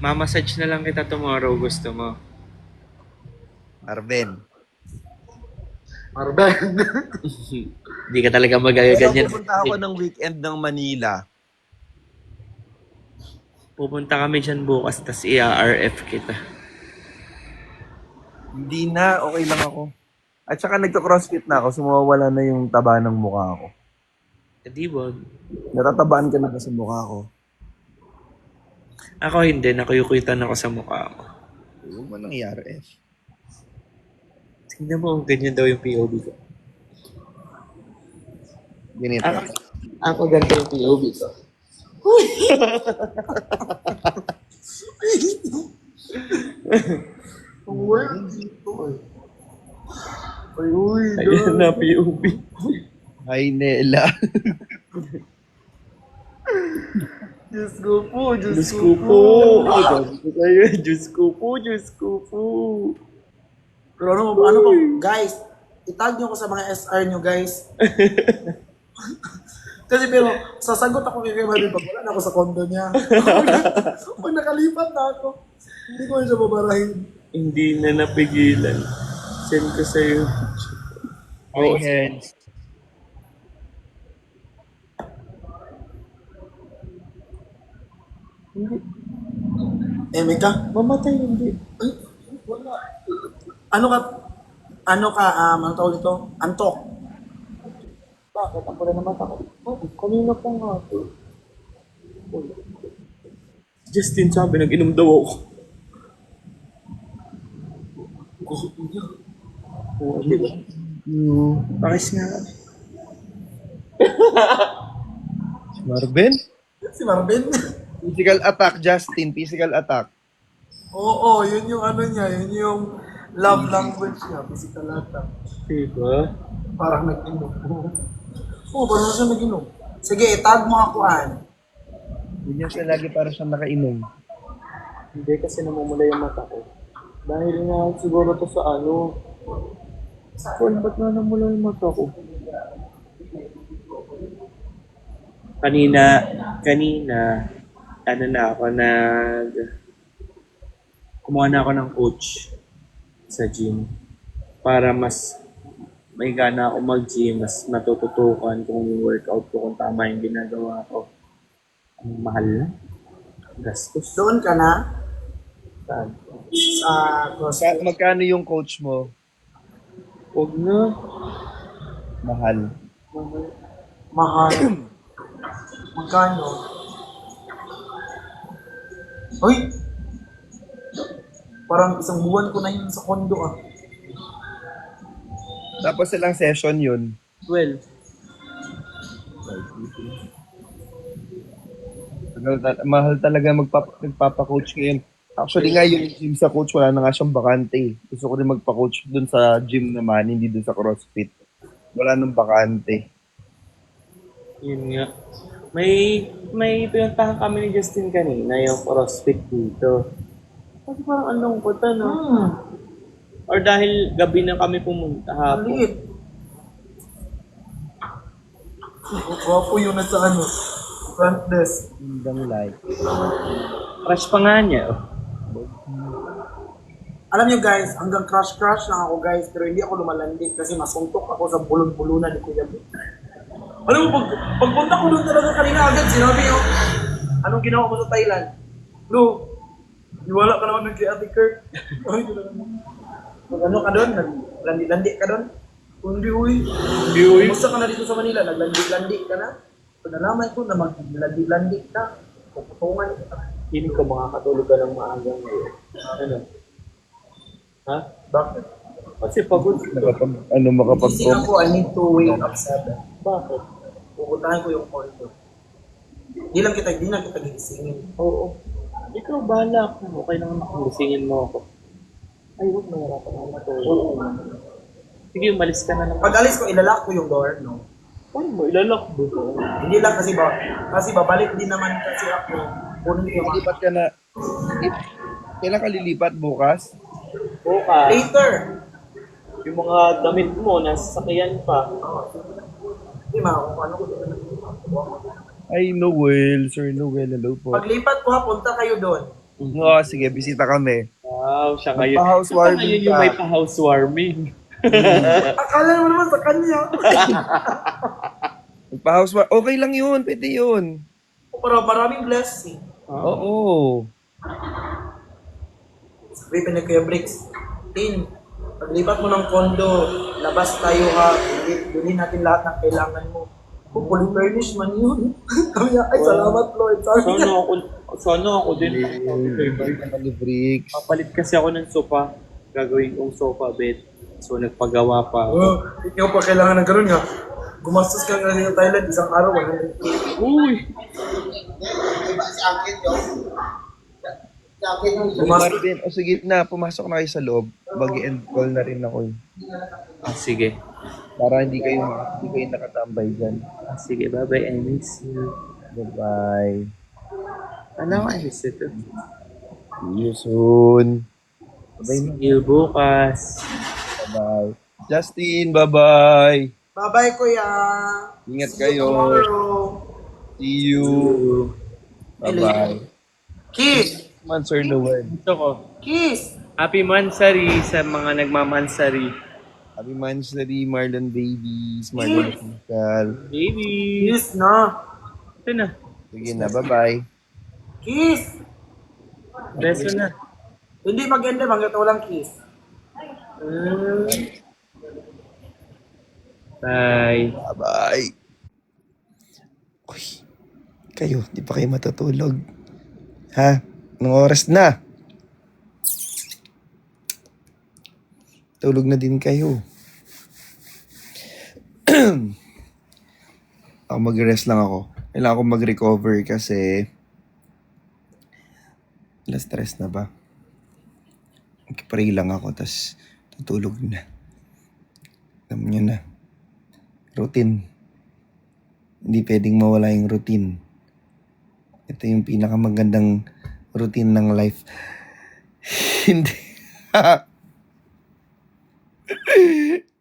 Mamassage na lang kita tomorrow. Gusto mo? Marvin. Hindi ka talaga magaganyan. Pupunta ako ng weekend ng Manila. Pupunta kami dyan bukas, tas i-RF kita. Hindi na, okay lang ako. At saka nagka-crossfit na ako, sumawala na yung taba ng mukha ko. Di wag. Natatabaan ka na ba sa mukha ko? Ako hindi, nakuyukuitan ako sa mukha ko. Huwag mo nang i-RF. Tingnan mo, ganyan daw yung POV ko. Ganito. Ako ganito yung POV ko. Ayan na, POV. Ay, Nela. Diyos ko po, Diyos ko po. Diyos ko po. Pero ano pa, guys, itag nyo ko sa mga SR nyo, guys. Kasi pero, sasagot ako kay Mami pag wala na ako sa condo niya. Pag nakalipat na ako, hindi ko na siya babarahin. Hindi na napigilan. Send ko sa'yo. My hands. Ka? Mamatay hindi. Ay, wala. Ano ka, ang tawag nito? Antok. Bakit? Ako na naman ako. Kanina pa nga ito. Justin sabi, nag-inom daw ako. Gusto niya. Oo, diba? Pakis nga. Marvin? Si Marvin. Physical attack, Justin. Physical attack. Oo, yun yung ano niya, yun yung love language niya, physical attack. Diba? Parang nag-inom. Oo, parang siya nag-inom. Sige, itag mo ako, Ann. Ganyan siya lagi para siyang nakainom. Hindi kasi namumula yung mata ko. Dahil nga siguro to sa ano. Paul, ba't nga namula yung mata ko? Kanina, ano na ako, kumuha na ako ng coach sa gym para mas may gana ako mag-gym, mas matututukan kung yung workout ko, kung tama yung ginagawa ko. Ang mahal na. Gastos. Doon ka na Saan? sa CrossFit. Magkano yung coach mo? Huwag na. Mahal. Mahal. Magkano? Uy! Parang isang buwan ko na yun sa kondo ah. Tapos ilang session yun? 12. Mahal talaga magpapa-coach ngayon. Actually nga yung gym sa coach, wala na nga siyang bakante. Gusto ko rin magpa-coach dun sa gym naman, hindi dun sa CrossFit. Wala nang bakante. Yun nga. May pinuntahan kami ni Justin kanina, yung CrossFit dito. Kasi parang ang lungkot, ano? Or dahil gabi na kami pumunta hapon. Maliit. Gwapo yun na sa ano, front desk. Hindang light. Crush pa nga niya. Oh. Alam niyo guys, hanggang crush lang ako guys, pero hindi ako lumalandi kasi masuntok ako sa bulon-bulunan ni Kuya B. Alam mo, pagpunta ko doon talaga kanina agad, sinabi niyo, anong ginawa mo sa Thailand? No, iwala ka naman ng kay Ate Kurt. Pag ano ka doon, naglandi-landi ka doon? Hindi, uy. Kumusta ka na dito sa Manila? Naglandi-landi ka na? Pag nalaman ko na maglandi-landi ka, puputungan kita. Hindi ka makakatulog ka ng maagang ngayon. Ano? Ha? Bakit? Kasi pagod ka. Gising ako, I need to wake up 7. Bakit? Pupuntahan ko yung condo. Di lang kita gigisingin. Oo. Ikaw, bahala ako. Okay lang naman. Gisingin mo ako. Ay, huwag mahirapan ako matulog. Oo. Sige, umalis ka na naman. Pag alis ko, ilalak ko yung door, no? Paano mo ilalak mo? Hindi lang kasi babalik din naman kasi ako. Kunin ko yung mga... Lilipat ka na. Kailan ka lilipat? Bukas? Bukas. Later! Yung mga damit mo, nasa sakyan pa. Hindi ma, ano ko doon. Ay, Noel. Sir Noel, hello po. Paglipat ko ha, punta kayo doon. Oo, sige, bisita kami. Wow, siya ngayon. Magpa-housewarming Siya ngayon yung ka. may pa-housewarming. Akala mo naman sa kanya. Magpa-housewarming. Okay lang yun, pwede yun. Para maraming blessing. Oo. Sabi pa na Kuya Bricks, Tin, paglipat mo ng kondo, labas tayo ha, bilhin natin lahat ng kailangan mo. Kung fully furnished man yun. Sabi niya, ay salamat Lord. Sabi niya. Sana ako din. Bricks. Papalit kasi ako ng sofa. Gagawin kong sofa bed. So, nagpagawa pa ako. Oh, ikaw pa kailangan ng ganun nga. Gumastos ka nga sa Thailand, isang araw, 100K. Uy! Marvin, o sige na, pumasok na kayo sa loob. Mag-end call na rin ako. Ah, sige. Para hindi kayo nakatambay dyan. Ah, sige, bye-bye. I miss you. Bye-bye. Ano I miss ito? See you soon. See you bukas. Bye-bye. Justin, bye-bye. Bye-bye Kuya. Ingat See you kayo. tomorrow. See you. Bye-bye. Kiss! Man, Sir Noel. Gusto ko. Kiss! Happy Mansari sa mga nagmamansari. Happy Mansari, Marlon Babies, Marlon Fiscal. Baby! Kiss na! Ito na. Sige na, bye-bye. Kiss! Beso na. Hindi maganda, hanggat walang kiss. Bye. Bye-bye. Uy, kayo, di pa kayo matutulog? Ha? Anong oras na? Tulog na din kayo. Ako mag-rest lang ako. Kailangan ko mag-recover kasi alas stress na ba? Magpapray lang ako tas tutulog na. Alam nyo na. Routine. Hindi pwedeng mawala yung routine. Ito yung pinakamagandang routine ng life. Hindi.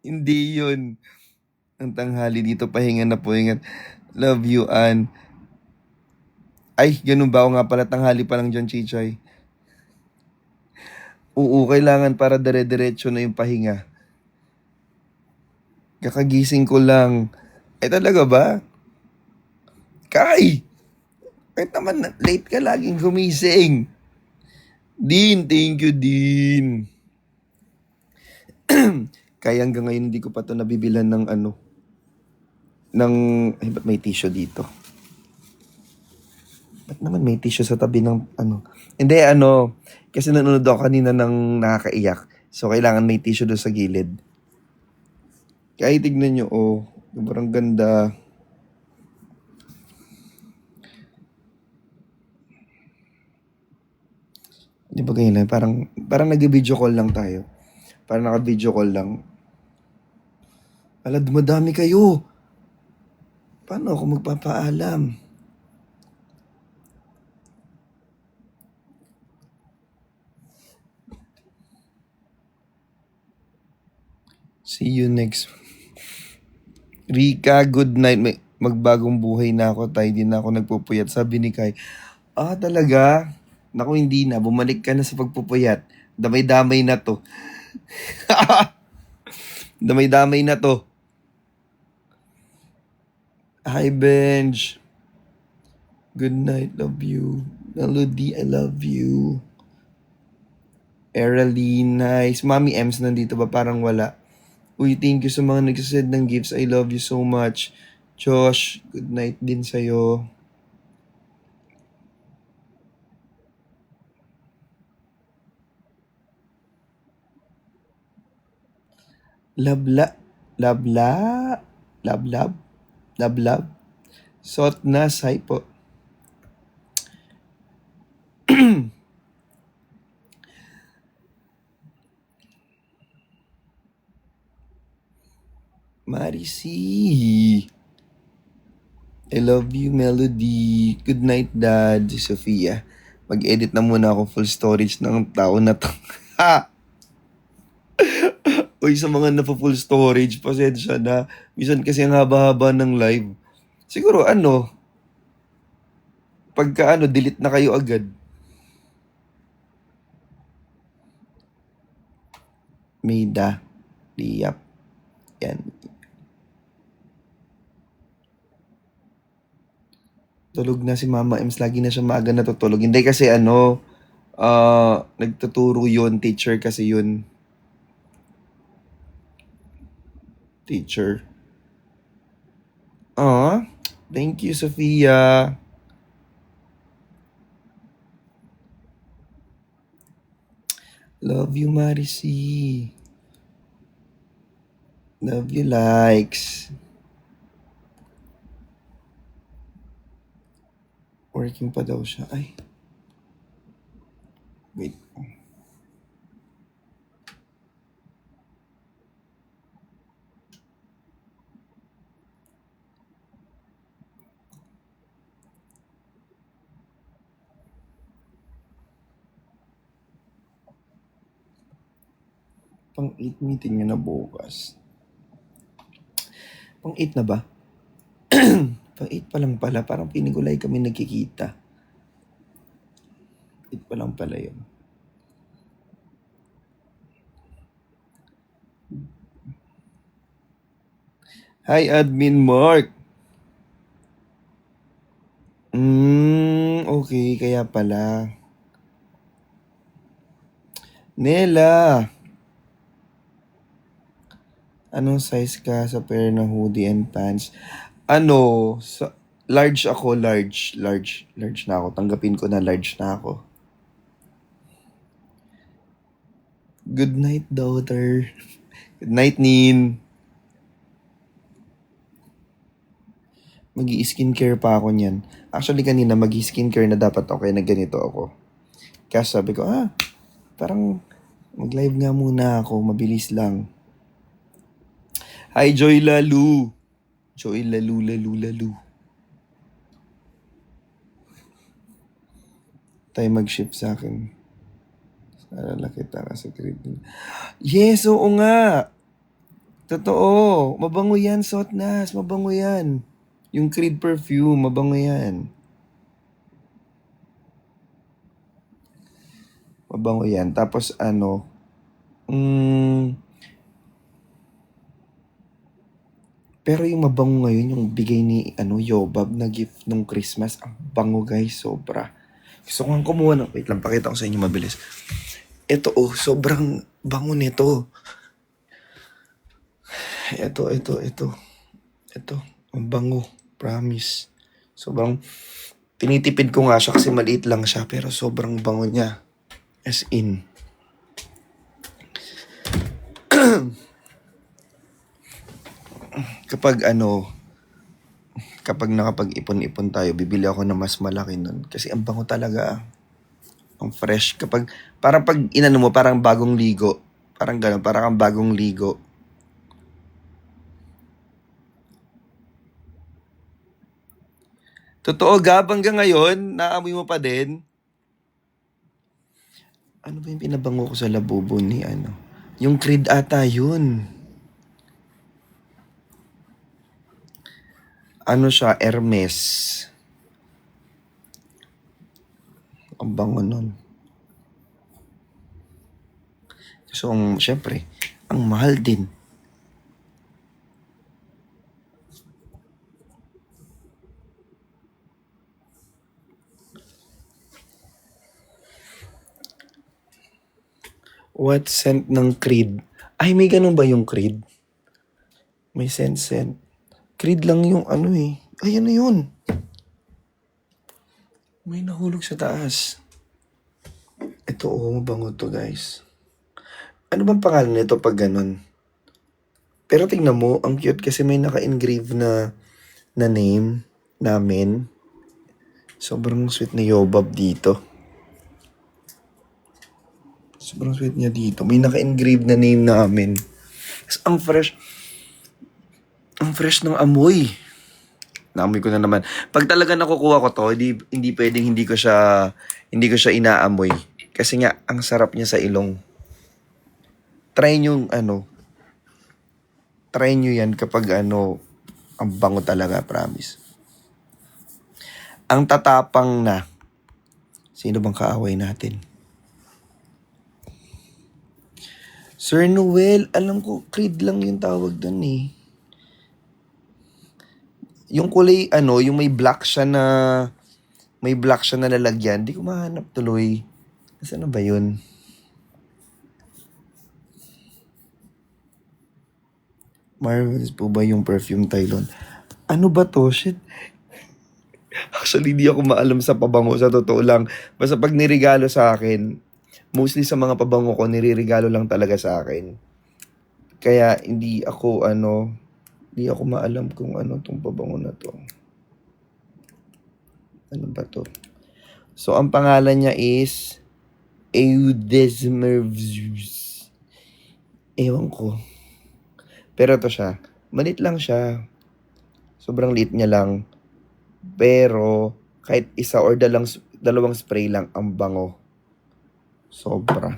Hindi yun. Ang tanghali dito, pahinga na po. Ingat. Love you, Ann. Ay, ganun ba? O nga pala, tanghali pa lang dyan, Chichay. Oo, kailangan para dire-diretso na yung pahinga. Kakagising ko lang. Ay, talaga ba? Kai! Kahit naman late ka laging gumising. Dean, thank you, Dean. Kaya hanggang ngayon hindi ko pa to nabibilan ng ay, ba't may tissue dito? Ba't naman may tissue sa tabi ng Hindi, kasi nanonood ako kanina ng nakakaiyak. So, kailangan may tissue doon sa gilid. Kaya tignan nyo, sobrang ganda. Di ba ganyan lang? Parang nag-video call lang tayo. Parang naka-video call lang. Ala, dumadami kayo. Paano ako magpapaalam? See you next. Rika, good night. Magbagong buhay na ako. Tayo din na ako nagpupuyat. Sabi ni Kai, talaga? Naku, hindi na. Bumalik ka na sa pagpupuyat. Damay-damay na to. Damay-damay na to. Hi, Benj. Good night. Love you. Melody, I love you. Eraline, nice. Mami Ems nandito ba? Parang wala. Uy, thank you sa mga nagsasend ng gifts. I love you so much. Josh, good night din sa'yo. Labla. Labla. Lablab. Lablab. Sot na say po. Marisi. I love you, Melody. Good night, Dad. Sofia. Mag-edit na muna ako full storage ng tao na to. Ha! Uy, sa mga full storage, pasensya na. Minsan kasi ang haba-haba ng live. Siguro pagka delete na kayo agad. Maida. Liyap. Yan. Tulog na si Mama Ems. Lagi na siya maaga natutulog. Hindi kasi nagtuturo yun. Teacher kasi yun. Teacher. Thank you, Sophia. Love you, Marisi. Love you, likes. Working pa daw siya. Ay. Wait. Pang 8 meeting nyo na bukas. Pang 8 na ba? Pang 8 pa lang pala. Parang pinigulay kami nagkikita. 8 pa lang pala yun. Hi, Admin Mark. Okay. Kaya pala. Nela. Anong size ka sa pair ng hoodie and pants? Large ako, large. Large na ako. Tanggapin ko na large na ako. Good night, daughter. Good night, Nin. Mag-i-skincare pa ako niyan. Actually, kanina mag-i-skincare na dapat ako kaya na ganito ako. Kaya sabi ko, parang mag-live nga muna ako. Mabilis lang. Hi, Joy Lalu. Joy Lalu. tayo mag-ship sa akin. Alala kita kasi Creed. Yes, oo nga. Totoo. Mabango yan, Sotnas. Mabango yan. Yung Creed perfume, mabango yan. Mabango yan. Tapos ano, pero yung mabango ngayon, yung bigay ni Yobab na gift nung Christmas, ang bango guys, sobra. Gusto ko nga kumuha ng, wait lang, pakita ko sa inyo mabilis. Ito sobrang bango nito. Ito, ang bango, promise. Sobrang, tinitipid ko nga siya kasi maliit lang siya, pero sobrang bango niya. As in. Kapag nakapag-ipon-ipon tayo, bibili ako ng mas malaki nun. Kasi ang bango talaga. Ang fresh. Parang pag inano mo, parang bagong ligo. Parang gano'n, parang kang bagong ligo. Totoo, Gab, hanggang ngayon, naamoy mo pa din. Ano ba yung pinabango ko sa labubo ni Yung Creed ata yun. Ano siya, Hermes. Ang bango nun. So, syempre, ang mahal din. What scent ng Creed? Ay, may ganun ba yung Creed? May scent. Creed lang yung Ay, ano yun? May nahulog sa taas. Ito, mabango to, guys. Ano bang pangalan nito pag ganun? Pero tingnan mo, ang cute kasi may naka-engrave na name namin. Sobrang sweet ni Yobab dito. Sobrang sweet niya dito. May naka-engrave na name namin. Ang fresh. Ang fresh ng amoy. Naamoy ko na naman. Pag talaga nakukuha ko to, hindi pwedeng hindi ko siya inaamoy. Kasi nga, ang sarap niya sa ilong. Try nyo yan kapag ang bango talaga, promise. Ang tatapang na. Sino bang kaaway natin? Sir Noel, alam ko, Creed lang yung tawag dun eh. Yung kulay, yung may black siya na lalagyan. Di ko mahanap tuloy. Nasaan na ba yun? Marvelous po ba yung perfume Tylon? Ano ba to? Shit. Actually, di ako maalam sa pabango. Sa totoo lang. Basta pag nirigalo sa akin, mostly sa mga pabango ko, niririgalo lang talaga sa akin. Kaya hindi ako maalam kung ano tong pabango na to. Ano ba to? So, ang pangalan niya is Eudesmervus. Ewan ko. Pero to siya. Malit lang siya. Sobrang liit niya lang. Pero, kahit isa or dalawang spray lang, ang bango. Sobra.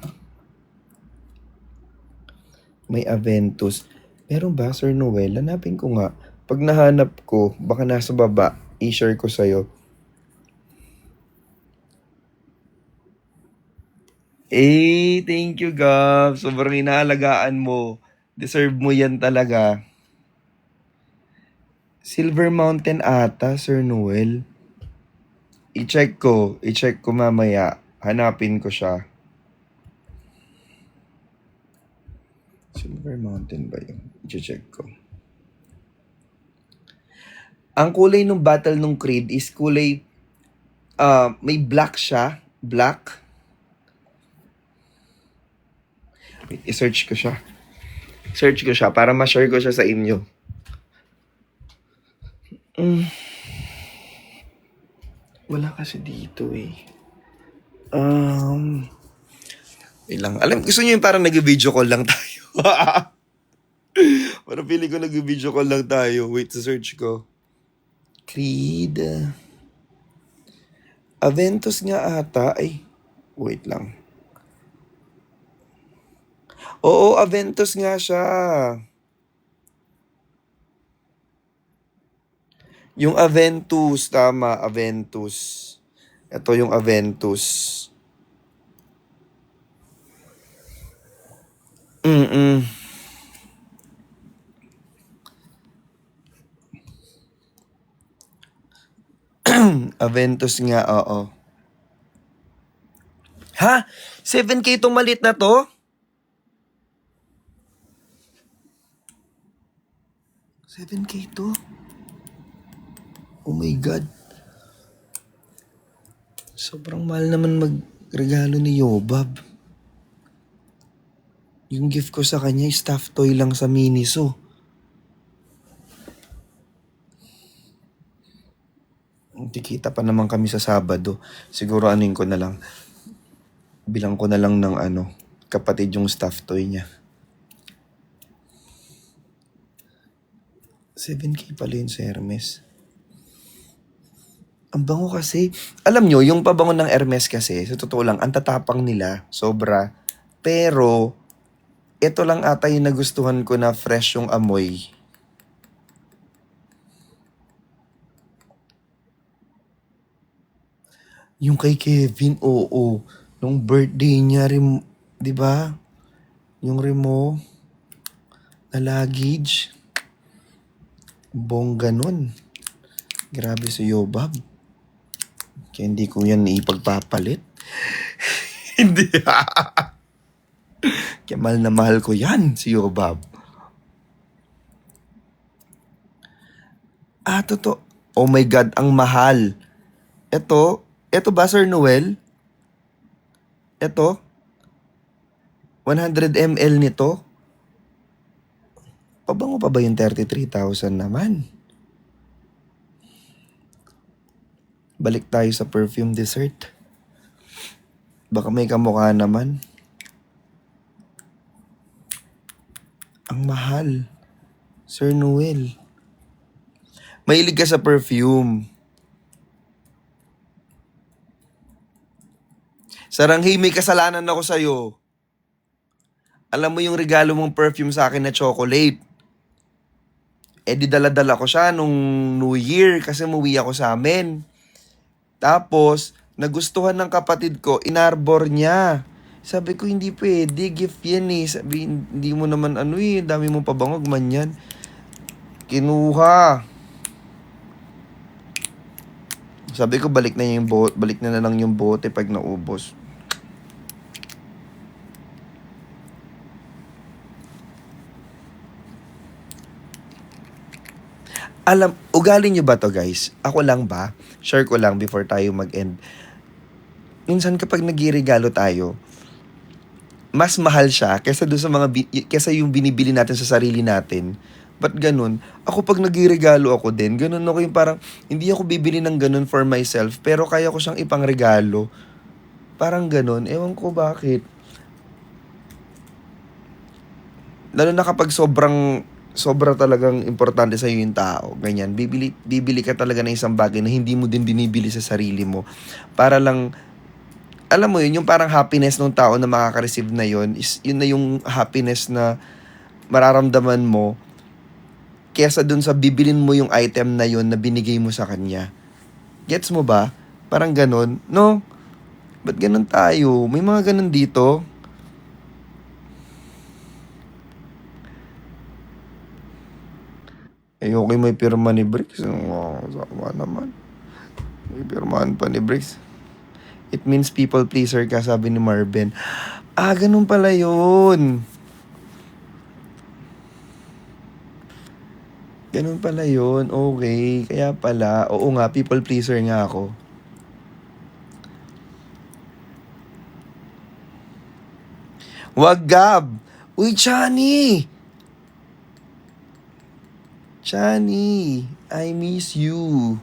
May Aventus. Meron ba, Sir Noel? Hanapin ko nga. Pag nahanap ko, baka nasa baba, i-share ko sa'yo. Thank you, Gab. Sobrang inaalagaan mo. Deserve mo yan talaga. Silver Mountain ata, Sir Noel. I-check ko mamaya. Hanapin ko siya. Silver Mountain ba yun? I-check ko. Ang kulay ng battle ng Creed is kulay, may black siya. Black. Wait, i-search ko siya. Para ma-share ko siya sa inyo. Wala kasi dito eh. Ilang. Gusto niyo yung parang nag-video call lang tayo. Parang feeling ko nag-video call lang tayo. Wait, sa search ko. Creed. Aventus nga ata. Ay, wait lang. Oo, Aventus nga siya. Yung Aventus, tama, Aventus. Ito yung Aventus. Mm-mm. Aventus nga, oo. Ha? 7K tong malit na to? 7K to? Oh my God. Sobrang mahal naman magregalo ni Yobab. Yung gift ko sa kanya, stuffed toy lang sa Miniso. Tikita pa naman kami sa Sabado. Siguro anin ko na lang. Bilang ko na lang ng kapatid yung stuffed toy niya. 7K pala yun sa Hermes. Ang bango kasi. Alam nyo, yung pabango ng Hermes kasi, sa totoo lang, ang tatapang nila. Sobra. Pero, ito lang ata yung nagustuhan ko na fresh yung amoy. Yung kay Kevin, oo. Nung birthday niya, di ba? Yung remo na luggage. Bongga nun. Grabe si Yobab. Kaya hindi ko yan ipagpapalit. Hindi. Kaya mahal na mahal ko yan, si Yobab. Totoo. Oh my God, ang mahal. Ito ba, Sir Noel? Ito? 100 ml nito? Pabango pa ba yung 33,000 naman? Balik tayo sa perfume dessert. Baka may kamukha naman. Ang mahal. Sir Noel. Mahilig ka sa perfume. Saranghay, may kasalanan ako sa'yo. Alam mo yung regalo mong perfume sa akin na chocolate. Di dala-dala ko siya nung New Year kasi umuwi ako sa amin. Tapos, nagustuhan ng kapatid ko, inarbor niya. Sabi ko, hindi pwede, gift yan eh. Sabi, hindi mo naman dami mong pabangog man yan. Kinuha. Sabi ko, balik na lang yung bote pag naubos. Ugali nyo ba to guys? Ako lang ba? Share ko lang before tayo mag-end. Minsan kapag nagregalo tayo, mas mahal siya kesa doon sa kesa yung binibili natin sa sarili natin. Ba't ganun? Ako pag nagregalo ako din, ganun ako yung parang, hindi ako bibili ng ganun for myself, pero kaya ko siyang ipangregalo. Parang ganun. Ewan ko bakit. Lalo na kapag sobra talagang importante sa iyo yung tao. Ganyan. Bibili ka talaga ng isang bagay na hindi mo din binibili sa sarili mo. Para lang, alam mo yun, yung parang happiness ng tao na makaka-receive na yun, yun na yung happiness na mararamdaman mo kesa dun sa bibilin mo yung item na yun na binigay mo sa kanya. Gets mo ba? Parang ganun. No? Ba't ganun tayo? May mga ganun dito. Okay, may pirma ni Bricks. Sama naman. May pirmahan pa ni Bricks. It means people pleaser ka, sabi ni Marvin. Ganun pala yun. Ganun pala yun. Okay. Kaya pala. Oo nga, people pleaser nga ako. Wag, Gab. Uy, Chani! Chani, I miss you.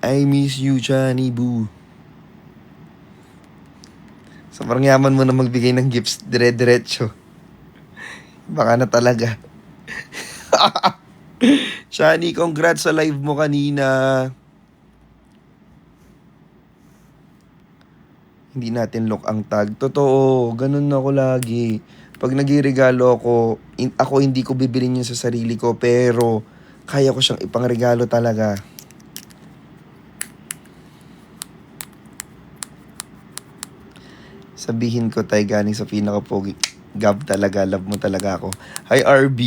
I miss you, Chani boo. Sobrang yaman mo na magbigay ng gifts dire-diretso. Baka na talaga. Chani, congrats sa live mo kanina. Hindi natin look ang tag. Totoo, ganun ako lagi. Pag nagregalo ako, ako hindi ko bibilin yun sa sarili ko, pero kaya ko siyang ipangregalo talaga. Sabihin ko tayo galing sa pinaka-pogi. Gab talaga, love mo talaga ako. Hi RB!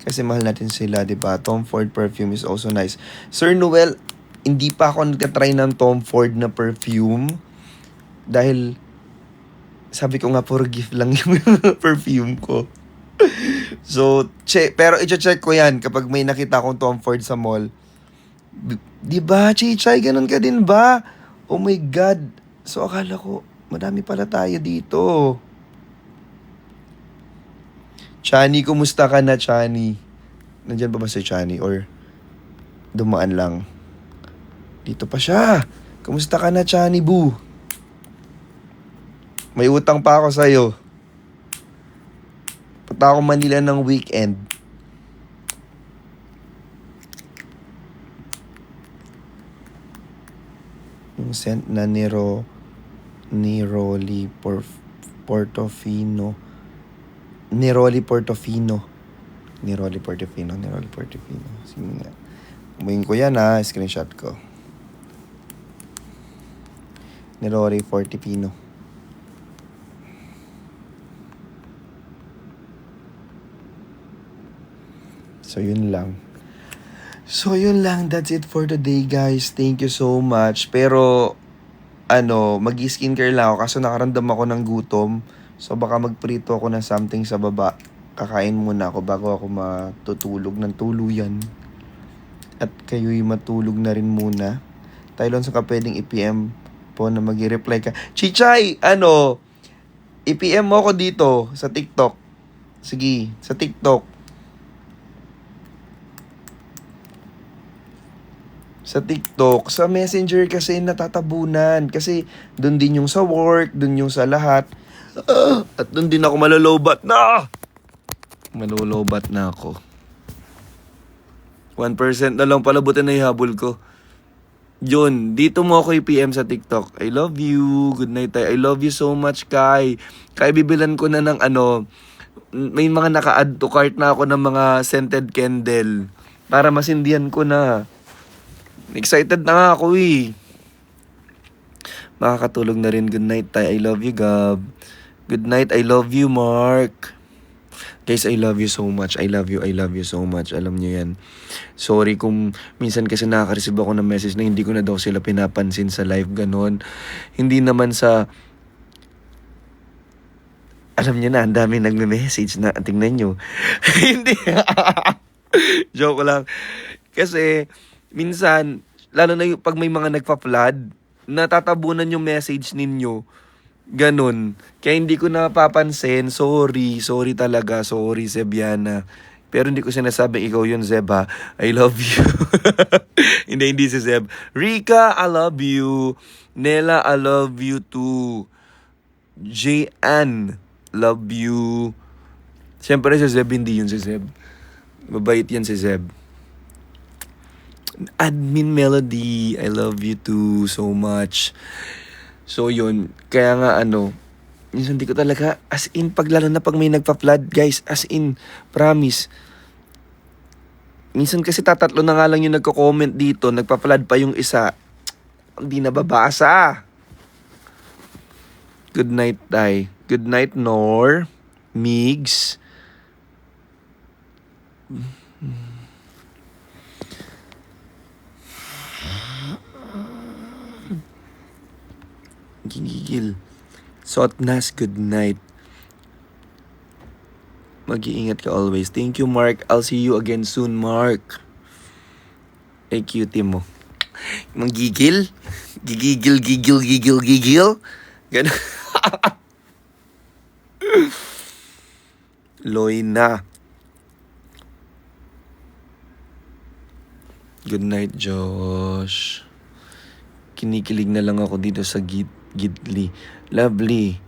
Kasi mahal natin sila, di ba? Tom Ford perfume is also nice. Sir Noel, hindi pa ako nagtatry ng Tom Ford na perfume. Dahil, sabi ko nga, puro gift lang yung perfume ko. So, pero i-check ko yan kapag may nakita akong Tom Ford sa mall. Di ba, Chichay? Ganun ka din ba? Oh my God. So, akala ko, madami pala tayo dito. Chani, kumusta ka na, Chani? Nandyan pa ba si Chani? Or dumaan lang? Dito pa siya. Kumusta ka na, Chani, boo? May utang pa ako sa'yo. Punta ako Manila ng weekend. Yung scent na Neroli Portofino. Sige nga. Umuhin ko yan ha. Screenshot ko. Neroli Portofino. So, yun lang. That's it for today, guys. Thank you so much. Pero, mag-skincare lang ako kaso nakaramdam ako ng gutom. So, baka magprito ako ng something sa baba. Kakain muna ako bago ako matutulog ng tuluyan. At kayo'y matulog na rin muna. Tylon, sa ka pwedeng i-PM po na mag-reply ka. Chichay, i-PM mo ako dito sa TikTok. Sige, sa TikTok. Sa TikTok, sa Messenger kasi natatabunan. Kasi doon din yung sa work, doon yung sa lahat. At doon din ako malolobat na. Malolobat na ako. 1% na lang pala, buti na ihabol ko. Yun, dito mo ako i-PM sa TikTok. I love you. Good night tayo. I love you so much, Kai. Kai, bibilan ko na ng may mga naka-add to cart na ako ng mga scented candle. Para masindihan ko na. Excited na nga ako eh. Makakatulog na rin. Good night tayo. I love you, Gab. Good night. I love you, Mark. Guys, I love you so much. I love you so much. Alam nyo yan. Sorry kung minsan kasi nakaka-receive ako ng message na hindi ko na daw sila pinapansin sa live, ganon. Hindi naman sa... Alam nyo na, ang dami nagme-message na, tingnan nyo. Hindi. Joke lang. Kasi, minsan, lalo na yung pag may mga nagpa-flood, natatabunan yung message ninyo. Ganon. Kaya hindi ko napapansin. Sorry talaga. Sorry, Zebiana. Pero hindi ko sinasabing ikaw yun, Zeb, ha? I love you. hindi si Zeb. Rika, I love you. Nela, I love you too. J-Ann, love you. Siyempre si Zeb, hindi yun si Zeb. Mabait yan si Zeb. Admin Melody, I love you too so much. So yun, kaya nga minsan di ko talaga, as in, lalo na pag may nagpa-flood, guys, as in, promise. Minsan kasi tatatlo na nga lang yung nagko-comment dito, nagpa-flood pa yung isa. Hindi nababasa. Good night, Tay. Good night, Nor. Migs. Gigigil. Sotnas, good night. Mag-iingat ka always. Thank you, Mark. I'll see you again soon, Mark. Eh, cutie mo. Manggigil? Gigil. Ganun. Loina. Good night, Josh. Kinikilig na lang ako dito sa Gidli. Lovely.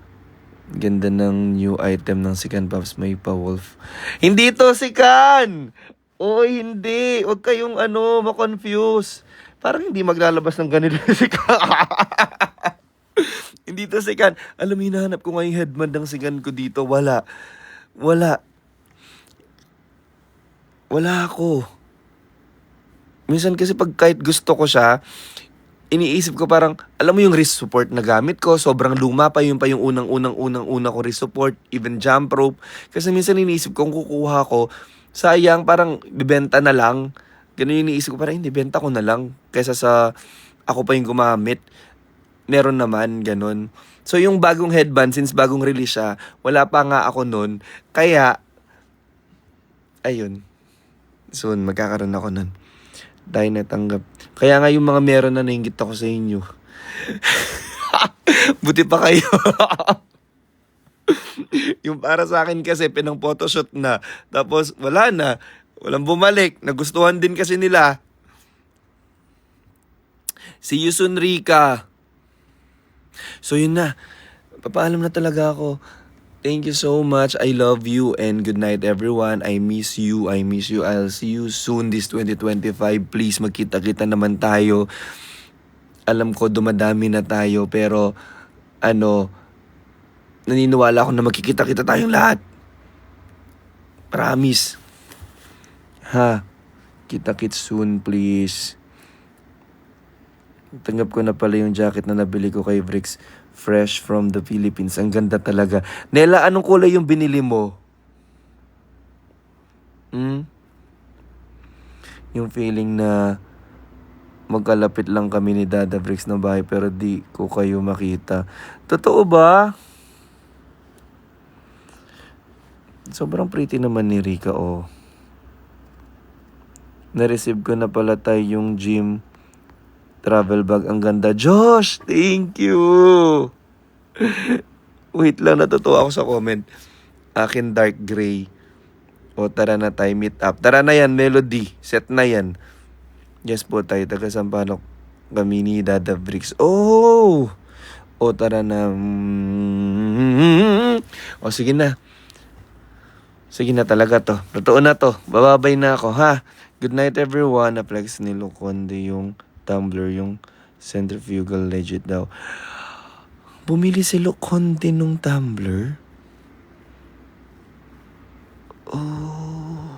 Ganda ng new item ng Sikan Pops. May pa-wolf. Hindi to Sikan! Oy, hindi. Huwag kayong ma-confuse. Parang hindi maglalabas ng ganito si Sikan. Hindi to sikan. Alam mo, hinahanap ko nga yung headband ng sikan ko dito. Wala. Wala. Wala ako. Minsan kasi pag kahit gusto ko siya, iniisip ko parang, alam mo yung wrist support na gamit ko, sobrang luma pa, yun pa yung unang ko wrist support, even jump rope. Kasi minsan iniisip ko, kung kukuha ko, sayang, parang bibenta na lang. Ganun yung iniisip ko, parang hindi, benta ko na lang. Kaysa sa ako pa yung gumamit. Meron naman, ganun. So yung bagong headband, since bagong release siya, wala pa nga ako nun. Kaya, ayun. Soon, magkakaroon ako nun. Dahil natanggap. Kaya nga yung mga meron na nainggit ako sa inyo. Buti pa kayo. Yung para sa akin kasi, pinang photoshoot na. Tapos, wala na. Walang bumalik. Nagustuhan din kasi nila. See you soon, Rika. So yun na, papaalam na talaga ako. Thank you so much. I love you and good night everyone. I miss you. I'll see you soon this 2025. Please magkita-kita naman tayo. Alam ko dumadami na tayo pero naniniwala ako na magkikita-kita tayong lahat. Promise. Ha? Kita-kits soon please. Tanggap ko na pala yung jacket na nabili ko kay Bricks. Fresh from the Philippines. Ang ganda talaga. Nela, anong kulay yung binili mo? Yung feeling na magkalapit lang kami ni Dada Bricks ng bahay pero di ko kayo makita. Totoo ba? Sobrang pretty naman ni Rika, oh. Na-receive ko na pala tayo yung gym travel bag. Ang ganda. Josh, thank you. Wait lang, natutuwa ako sa comment. Akin dark gray. O tara na tayo meet up. Tara na yan, Melody. Set na yan. Yes po tayo. Taga Sampaloc kami ni Dada Bricks. Oh! O tara na. O sige na. Sige na talaga to. Totoo na to. Bababay na ako, ha? Good night everyone. Na-flex ni Loconde yung tumbler, yung centrifugal legit daw. Bumili si Loconde nung tumbler? Oh.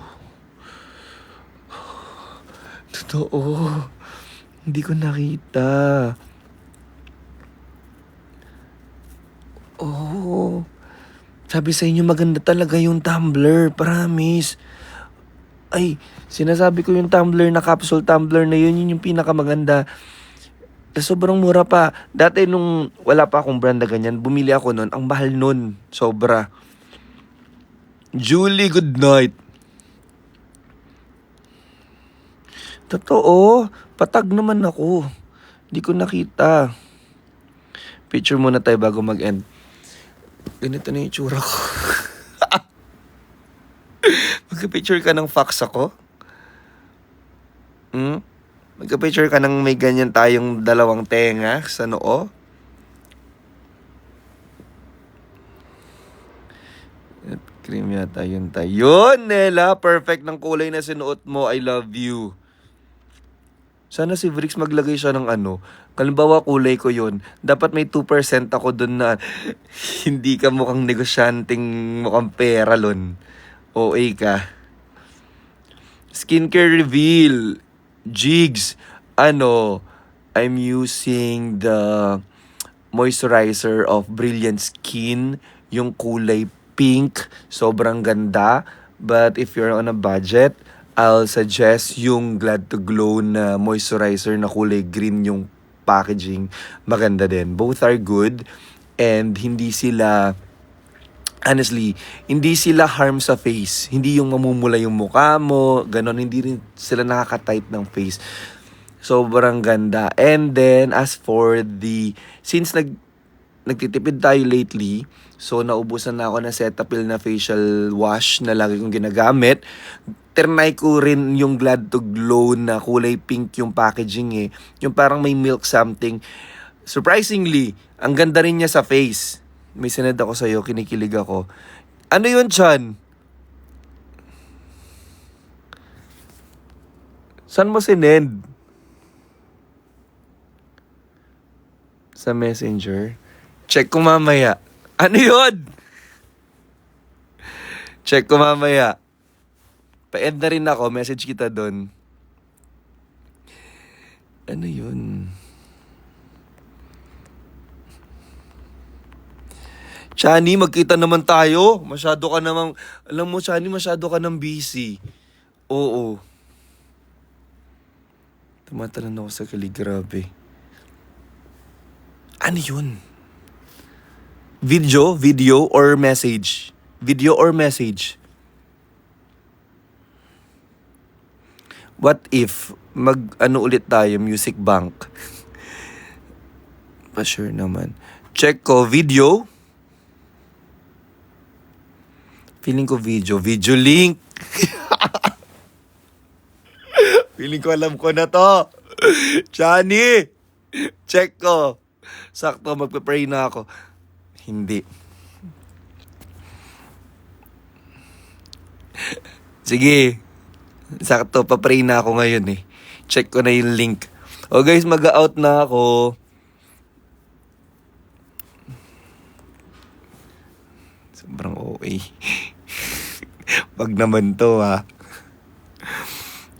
Totoo. Hindi ko nakita. Oh. Sabi sa inyo maganda talaga yung tumbler. Promise. Ay, sinasabi ko yung tumbler na capsule tumbler na yun yung pinakamaganda. Sobrang mura pa. Dati nung wala pa akong brand na ganyan, bumili ako nun. Ang mahal nun. Sobra. Julie, good night. Totoo. Patag naman ako. Di ko nakita. Picture muna tayo bago mag-end. Ganito na yung tsura ko. Magka-picture ka ng fax ako? Magka-picture ka ng may ganyan tayong dalawang tenga sa noo? At cream yata yun tayo. Yun, Nela! Perfect ng kulay na sinuot mo. I love you. Sana si Bricks maglagay siya ng kalimbawa kulay ko yun. Dapat may 2% ako dun na hindi ka mukhang negosyanteng mukhang pera lon. OA ka. Skincare reveal. Jigs. I'm using the moisturizer of Brilliant Skin. Yung kulay pink. Sobrang ganda. But if you're on a budget, I'll suggest yung Glad to Glow na moisturizer na kulay green yung packaging. Maganda din. Both are good. And hindi sila... Honestly, hindi sila harm sa face. Hindi yung mamumula yung mukha mo, ganon. Hindi rin sila nakaka-tight ng face. Sobrang ganda. And then, as for since nagtitipid tayo lately, so naubusan na ako ng Cetaphil na facial wash na lagi kong ginagamit. Trinay ko rin yung Glad to Glow na kulay pink yung packaging Yung parang may milk something. Surprisingly, ang ganda rin niya sa face. May sinad ako sa'yo, kinikilig ako. Ano yun, Chan? Saan mo sinend? Sa Messenger. Check ko mamaya. Ano yun? Check ko mamaya. Pa-end na rin ako. Message kita doon. Ano yun? Chani, magkita naman tayo. Masyado ka namang... Alam mo, Chani, masyado ka nang busy. Oo. Tumatalan ako sa kaligrabe. Ano yun? Video or message? Video or message? What if mag-ano ulit tayo, Music Bank? Pa-sure naman. Check ko, video. Feeling ko video. Video link. Feeling ko alam ko na to. Chani! Check ko. Sakto, magpe-pray na ako. Hindi. Sige. Sakto, pa-pray na ako ngayon eh. Check ko na yung link. O guys, mag-out na ako. Sobrang OA. Pag naman to ha.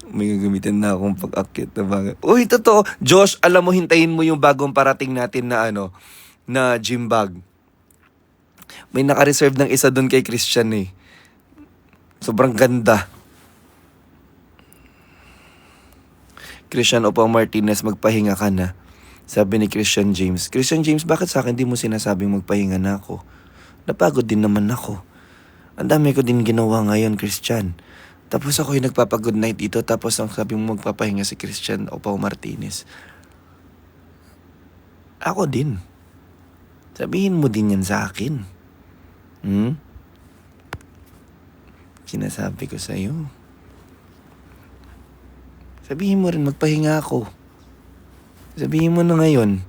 May gagamitin na akong pag-akit na bagay. Uy, totoo. Josh, alam mo, hintayin mo yung bagong parating natin na na gym bag. May naka-reserve ng isa doon kay Christian eh. Sobrang ganda. Christian Opang Martinez, magpahinga ka na. Sabi ni Christian James. Christian James, bakit sa akin di mo sinasabing magpahinga na ako? Napagod din naman ako. Ang dami ko din ginawa ngayon, Christian. Tapos ako yung nagpapag-good night dito, tapos ang sabi mo magpapahinga si Christian Opao Martinez. Ako din. Sabihin mo din yan sa akin. Sinasabi ko sa'yo. Sabihin mo rin, magpahinga ako. Sabihin mo na ngayon.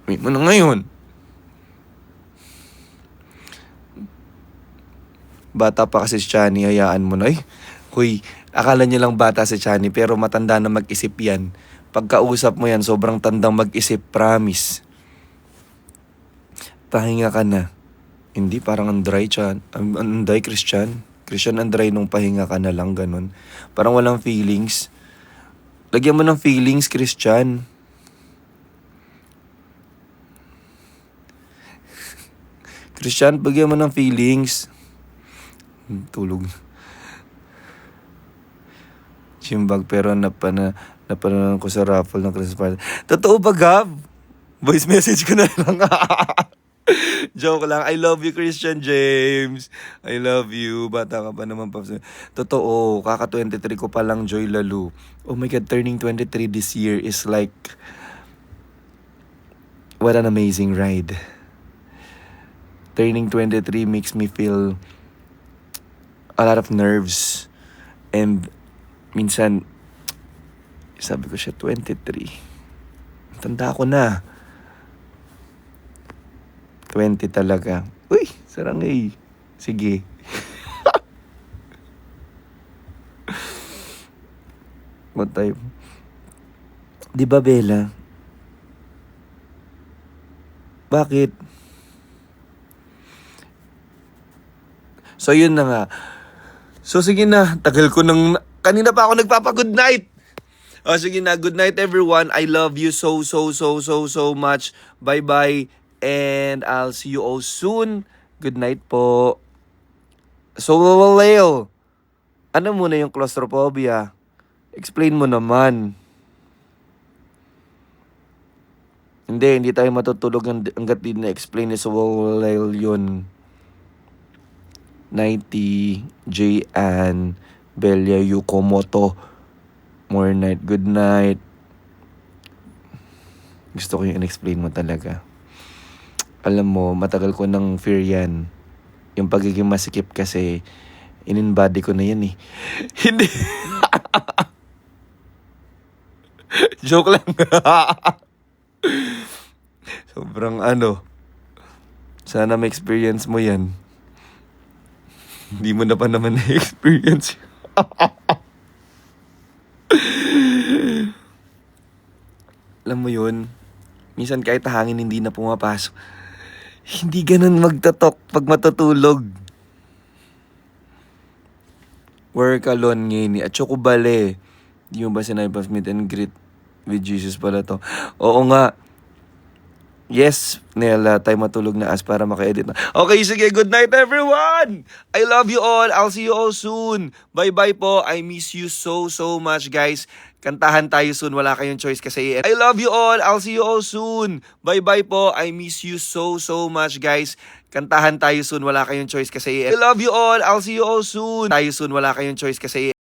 Sabihin mo na ngayon. Bata pa kasi si Chani, hayaan mo na. Huy, akala niya lang bata si Chani, pero matanda na mag-isip yan. Pagkausap mo yan, sobrang tandang mag-isip, promise. Pahinga ka na. Hindi, parang Anday, Anday, Christian. Christian Anday nung pahinga ka na lang, ganun. Parang walang feelings. Lagyan mo ng feelings, Christian. Christian, bigyan mo ng feelings. Tulog. Chimbag, pero napanood ko sa raffle ng Christmas party. Totoo ba, Gab? Voice message ko na lang. Joke lang. I love you, Christian James. I love you. Bata ka pa naman, Paps. Totoo. Kaka-23 ko pa lang, Joy Lalu. Oh my God, turning 23 this year is like... What an amazing ride. Turning 23 makes me feel a lot of nerves. And minsan, sabi ko siya, 23. Tanda ko na. 20 talaga. Uy, sarangay. Sige. What type? Di ba, Bella? Bakit? So, yun na nga. So, sige na. Tagal ko nang... Kanina pa ako nagpapa-good night. O, sige na. Good night, everyone. I love you so much. Bye-bye. And I'll see you all soon. Good night po. So, Leo, ano muna yung claustrophobia? Explain mo naman. Hindi tayo matutulog hanggat di na-explain ni Leo yun. Nighty, J-Ann, Belia Yukomoto. More night, good night. Gusto ko yung in-explain mo talaga. Alam mo, matagal ko ng fear yan. Yung pagiging masikip kasi, in-embody ko na yan eh. Hindi. Joke lang. Sobrang sana ma-experience mo yan. Hindi mo na pa naman na-experience. Alam mo yun, Minsan kahit hangin hindi na pumapasok. Hindi ganun magtatok pag matutulog. Work alone ngayon at Chocobale. Di mo ba sinabi pa meet and greet with Jesus pala to? Oo nga. Yes, Nela, tayo matulog na as para maka-edit na. Okay, sige, good night everyone! I love you all. I'll see you all soon. Bye-bye po. I miss you so much, guys. Kantahan tayo soon. Wala kayong choice kasi I love you all. I'll see you all soon. Bye-bye po. I miss you so much, guys. Kantahan tayo soon. Wala kayong choice kasi I love you all. I'll see you all soon. Tayo soon. Wala kayong choice kasi